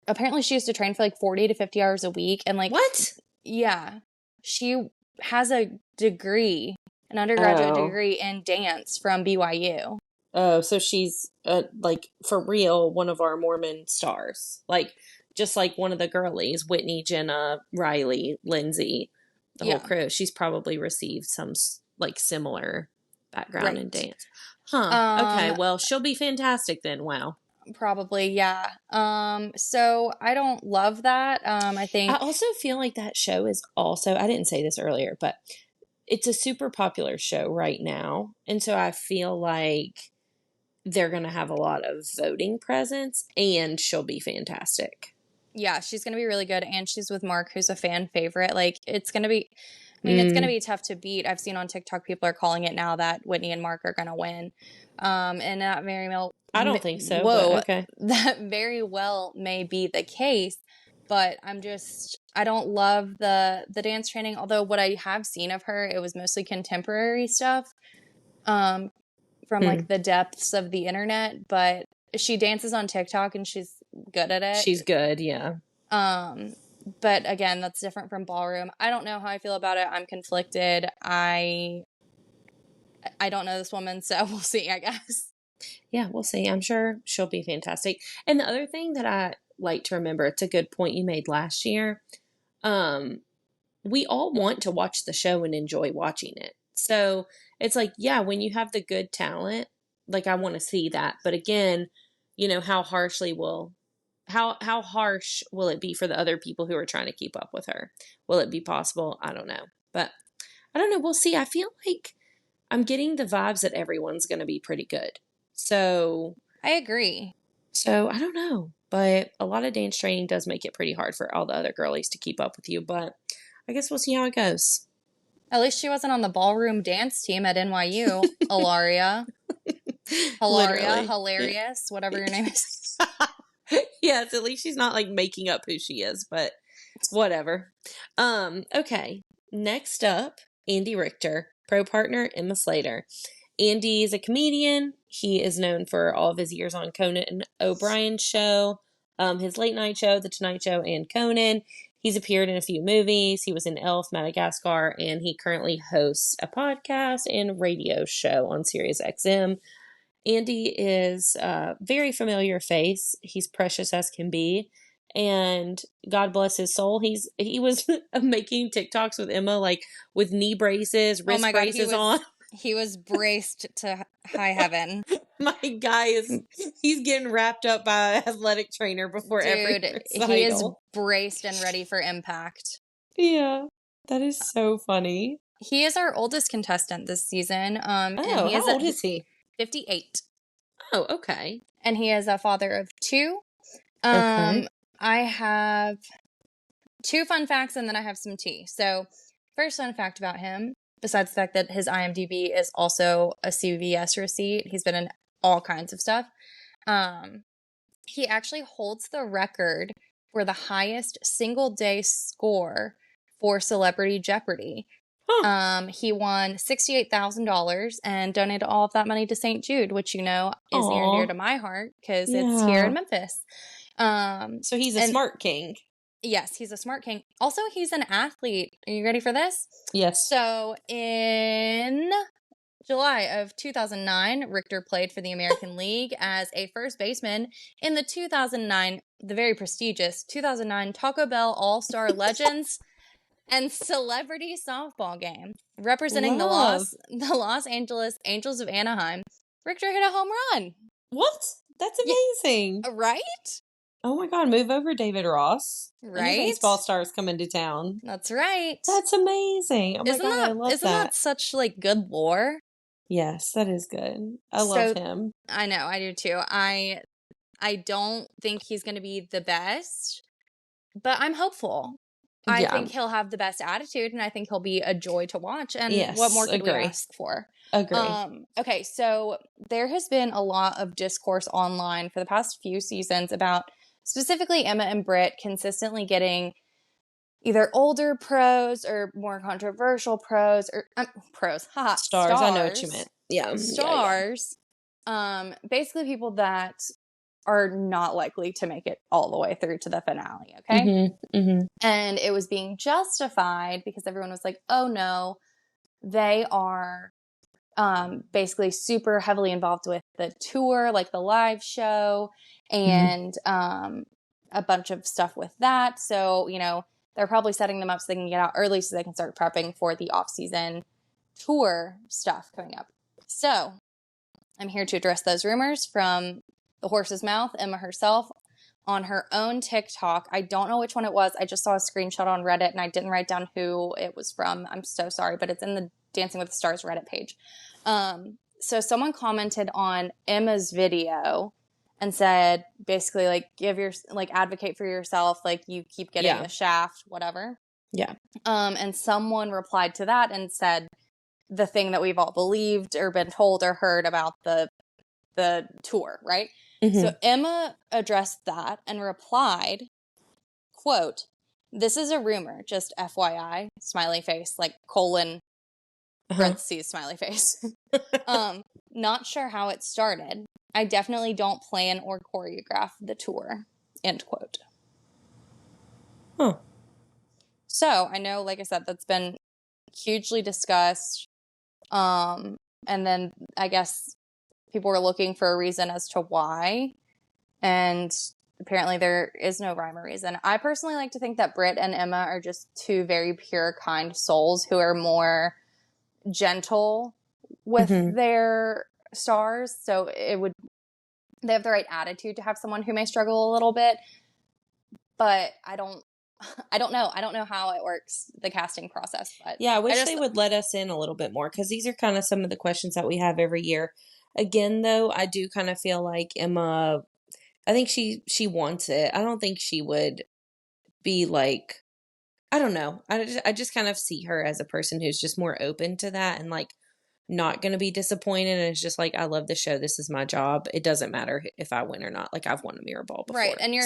apparently she used to train for like 40 to 50 hours a week, and like, What? yeah, she has a degree, an undergraduate Oh. degree in dance from BYU. Oh, so she's like for real one of our Mormon stars. Like just like one of the girlies, Whitney, Jenna, Riley, Lindsay, the whole Yeah, crew. She's probably received some like similar background in right. dance. Huh. Okay, Um, well, she'll be fantastic then. Wow. Probably, yeah. So I don't love that. I I think, also feel like that show is also, I didn't say this earlier, but it's a super popular show right now. And so I feel like they're going to have a lot of voting presence and she'll be fantastic. yeah, she's gonna be really good, and she's with Mark, who's a fan favorite. Like, it's gonna be, I mean, it's gonna Mm, be tough to beat. I've seen on TikTok people are calling it now that Whitney and Mark are gonna win. And that I don't think so, but whoa, okay. that very well may be the case. But I don't love the dance training. Although what I have seen of her, it was mostly contemporary stuff, from Hmm. like the depths of the internet. But She dances on TikTok and she's good at it. She's good, yeah. But again, that's different from ballroom. I don't know how I feel about it. I'm conflicted. I don't know this woman, so we'll see, I guess. Yeah, we'll see. I'm sure she'll be fantastic. And the other thing that I like to remember, it's a good point you made last year. We all want to watch the show and enjoy watching it. So it's like, yeah, when you have the good talent, like I want to see that. But again, you know, how harsh will it be for the other people who are trying to keep up with her? Will it be possible? I don't know. But I don't know. We'll see. I feel like I'm getting the vibes that everyone's going to be pretty good. So I agree. So I don't know, but a lot of dance training does make it pretty hard for all the other girlies to keep up with you, but I guess we'll see how it goes. At least she wasn't on the ballroom dance team at NYU, Ilaria. Hilarious, whatever your name is. Yes, at least she's not like making up who she is, but whatever. Okay. Next up, Andy Richter, pro partner Emma Slater. Andy is a comedian. He is known for all of his years on Conan O'Brien's show, his late night show, The Tonight Show, and Conan. He's appeared in a few movies. He was in Elf, Madagascar, and he currently hosts a podcast and radio show on Sirius XM. Andy is a very familiar face. He's precious as can be. And God bless his soul. He was making TikToks with Emma, like with knee braces, wrist braces on. He was braced to high heaven. My guy he's getting wrapped up by an athletic trainer before every recital. He is braced and ready for impact. Yeah, that is so funny. He is our oldest contestant this season. And how old is he? 58. Oh, okay. And he is a father of 2. Okay. I have 2 fun facts and then I have some tea. So, first fun fact about him, besides the fact that his IMDb is also a CVS receipt, he's been in all kinds of stuff. He actually holds the record for the highest single day score for Celebrity Jeopardy. Huh. He won $68,000 and donated all of that money to St. Jude, which is near and dear to my heart because it's here in Memphis. So he's a smart king. Yes, he's a smart king. Also, he's an athlete. Are you ready for this? Yes. So in July of 2009, Richter played for the American League as a first baseman in the very prestigious 2009 Taco Bell All-Star Legends and Celebrity Softball game. Representing the Los Angeles Angels of Anaheim, Richter hit a home run. What? That's amazing. Yeah, right? Oh my God, move over, David Ross. Right? Baseball stars coming to town. That's right. That's amazing. Oh my God, I love that. Isn't that such like good lore? Yes, that is good. I love him. I know, I do too. I don't think he's going to be the best, but I'm hopeful. I think he'll have the best attitude, and I think he'll be a joy to watch. And what more could we ask for? Agree. Okay, so there has been a lot of discourse online for the past few seasons about specifically Emma and Britt consistently getting either older pros or more controversial pros or stars. I know what you meant. Yeah. Stars. Basically people that are not likely to make it all the way through to the finale, okay? Mm-hmm, mm-hmm. And it was being justified because everyone was like, oh no, they are basically super heavily involved with the tour, like the live show, and a bunch of stuff with that. So, they're probably setting them up so they can get out early so they can start prepping for the off-season tour stuff coming up. So, I'm here to address those rumors from the horse's mouth, Emma herself, on her own TikTok. I don't know which one it was. I just saw a screenshot on Reddit and I didn't write down who it was from. I'm so sorry, but it's in the Dancing with the Stars Reddit page. So someone commented on Emma's video and said, basically, like, advocate for yourself, like, you keep getting the shaft, whatever. Yeah. And someone replied to that and said the thing that we've all believed or been told or heard about the tour, right? Mm-hmm. So Emma addressed that and replied, quote, "This is a rumor, just FYI, smiley face, like colon, parentheses, smiley face. Not sure how it started. I definitely don't plan or choreograph the tour. End quote. Huh. So I know, like I said, that's been hugely discussed. And then I guess people were looking for a reason as to why. And apparently there is no rhyme or reason. I personally like to think that Britt and Emma are just two very pure, kind souls who are more gentle with their stars. So they have the right attitude to have someone who may struggle a little bit. But I don't know. I don't know how it works, the casting process. But yeah, I wish they would let us in a little bit more, because these are kind of some of the questions that we have every year. Again, though, I do kind of feel like Emma, I think she wants it. I don't think she would be like, I don't know. I just kind of see her as a person who's just more open to that, and like not going to be disappointed. And it's just like, I love the show. This is my job. It doesn't matter if I win or not. Like, I've won a mirror ball before. Right. And you're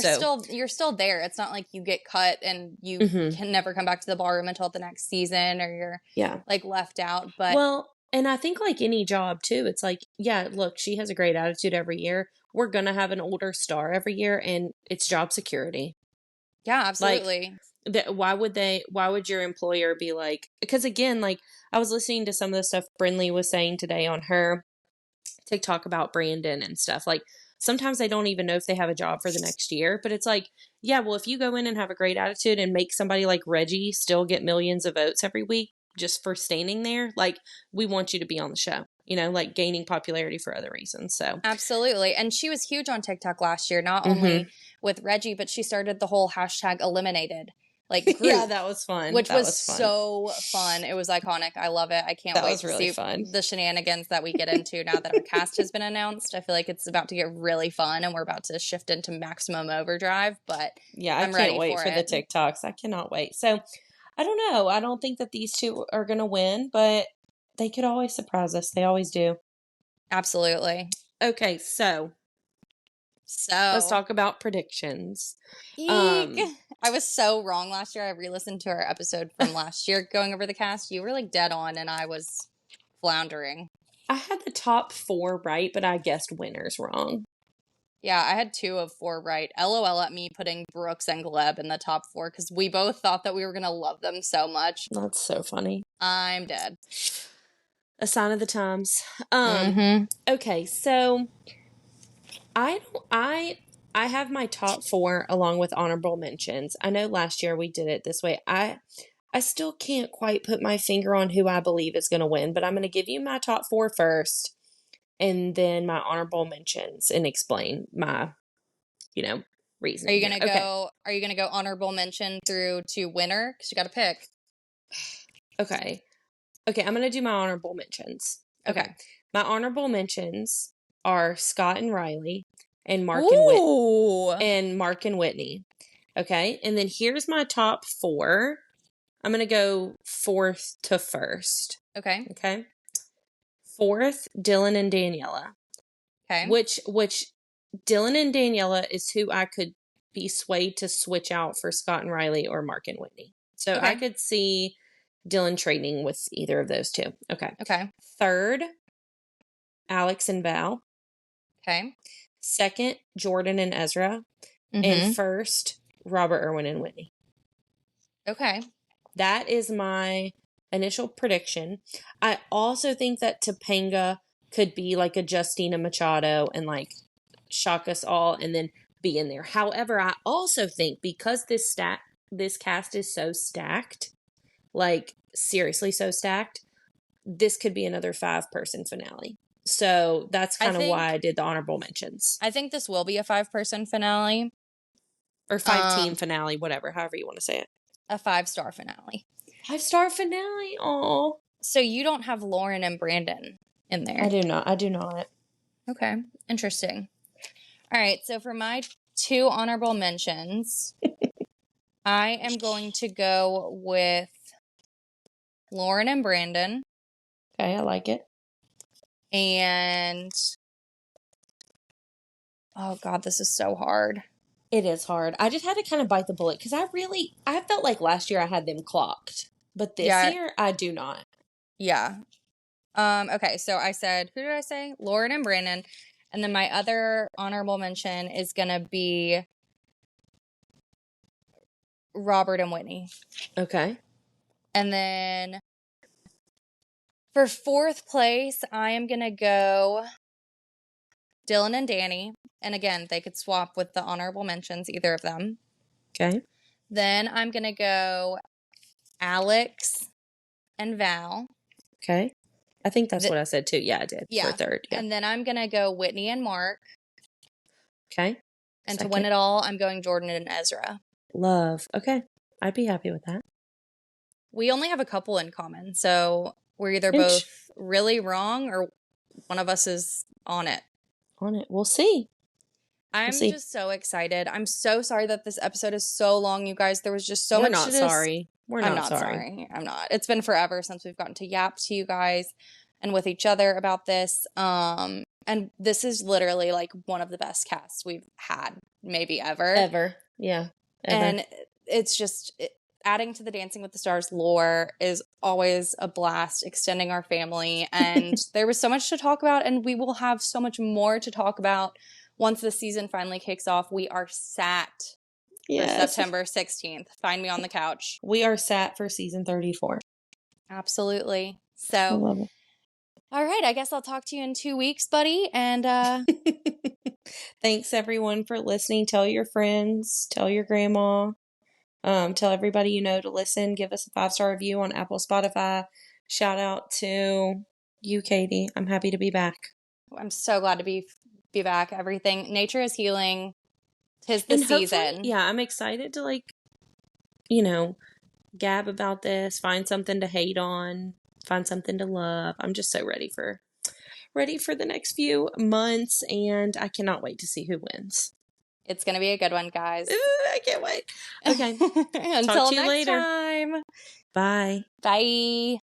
still there. It's not like you get cut and you can never come back to the ballroom until the next season, or you're like left out. But well, and I think like any job too, it's like, yeah, look, she has a great attitude every year. We're going to have an older star every year, and it's job security. Yeah, absolutely. Like, why would your employer be like, because again, like I was listening to some of the stuff Brinley was saying today on her TikTok about Brandon and stuff. Like, sometimes they don't even know if they have a job for the next year, but it's like, yeah, well, if you go in and have a great attitude and make somebody like Reggie still get millions of votes every week just for standing there, like, we want you to be on the show, like gaining popularity for other reasons. So absolutely. And she was huge on TikTok last year, not only with Reggie, but she started the whole hashtag eliminated group. Yeah, that was fun. Which was so fun. It was iconic. I love it. I can't wait to see the shenanigans that we get into now that our cast has been announced. I feel like it's about to get really fun, and we're about to shift into maximum overdrive. But yeah, I can't wait for the TikToks. I cannot wait. So I don't know. I don't think that these two are going to win, but they could always surprise us. They always do. Absolutely. Okay, so let's talk about predictions. I was so wrong last year. I re-listened to our episode from last year going over the cast. You were like dead on, and I was floundering. I had the top 4 right, but I guessed winners wrong. Yeah, I had 2 of 4 right. LOL at me putting Brooks and Gleb in the top 4, because we both thought that we were going to love them so much. That's so funny. I'm dead. A sign of the times. Okay, so I have my top 4 along with honorable mentions. I know last year we did it this way. I still can't quite put my finger on who I believe is going to win, but I'm going to give you my top 4 first, and then my honorable mentions, and explain my, reason. Are you going to go? Are you going to go honorable mention through to winner? Because you got to pick. Okay, I'm going to do my honorable mentions. Okay. My honorable mentions are Scott and Riley, and Mark and Whitney. Okay. And then here's my top 4. I'm going to go 4th to 1st. Okay. 4th, Dylan and Daniela. Okay. Which Dylan and Daniela is who I could be swayed to switch out for Scott and Riley or Mark and Whitney. So I could see Dylan trading with either of those two. Okay. 3rd, Alex and Val. Okay. 2nd, Jordan and Ezra. And 1st, Robert, Irwin, and Whitney. Okay. That is my initial prediction. I also think that Topanga could be like a Justina Machado and like shock us all and then be in there. However, I also think because this cast is so stacked, like seriously so stacked, this could be another 5-person finale. So that's kind of why I did the honorable mentions. I think this will be a 5-person finale. Or 5-team finale, whatever, however you want to say it. A 5-star finale. 5-star finale? Aw. So you don't have Lauren and Brandon in there? I do not. Okay. Interesting. All right. So for my 2 honorable mentions, I am going to go with Lauren and Brandon. Okay, I like it. And oh God, this is so hard. It is hard. I just had to kind of bite the bullet because I felt like last year I had them clocked, but this year I do not. Yeah. Okay, so I said, who did I say? Lauren and Brandon. And then my other honorable mention is going to be Robert and Whitney. Okay. And then for fourth place, I am going to go Dylan and Danny. And again, they could swap with the honorable mentions, either of them. Okay. Then I'm going to go Alex and Val. Okay. I think that's what I said too. Yeah, I did. Yeah. For third. Yeah. And then I'm going to go Whitney and Mark. Okay. And to win it all, I'm going Jordan and Ezra. Love. Okay. I'd be happy with that. We only have a couple in common. So we're either both really wrong or one of us is on it. On it. We'll see. I'm just so excited. I'm so sorry that this episode is so long, you guys. There was just so much to We're not sorry. I'm not sorry. I'm not. It's been forever since we've gotten to yap to you guys and with each other about this. And this is literally like one of the best casts we've had, maybe ever. Ever. Yeah. Ever. And it's just adding to the Dancing with the Stars lore is always a blast, extending our family. And there was so much to talk about, and we will have so much more to talk about once the season finally kicks off. We are sat for September 16th. Find me on the couch. We are sat for season 34. Absolutely. I So, love it. all right, I guess I'll talk to you in 2 weeks, buddy. And thanks everyone for listening. Tell your friends, tell your grandma, tell everybody you know to listen. Give us a 5-star review on Apple, Spotify. Shout out to you, Katie. I'm happy to be back. I'm so glad to be back. Everything. Nature is healing. 'Tis the season. Yeah, I'm excited to gab about this, find something to hate on, find something to love. I'm just so ready for the next few months, and I cannot wait to see who wins. It's going to be a good one, guys. Ooh, I can't wait. Okay. Until Talk to you next later. time. Bye. Bye.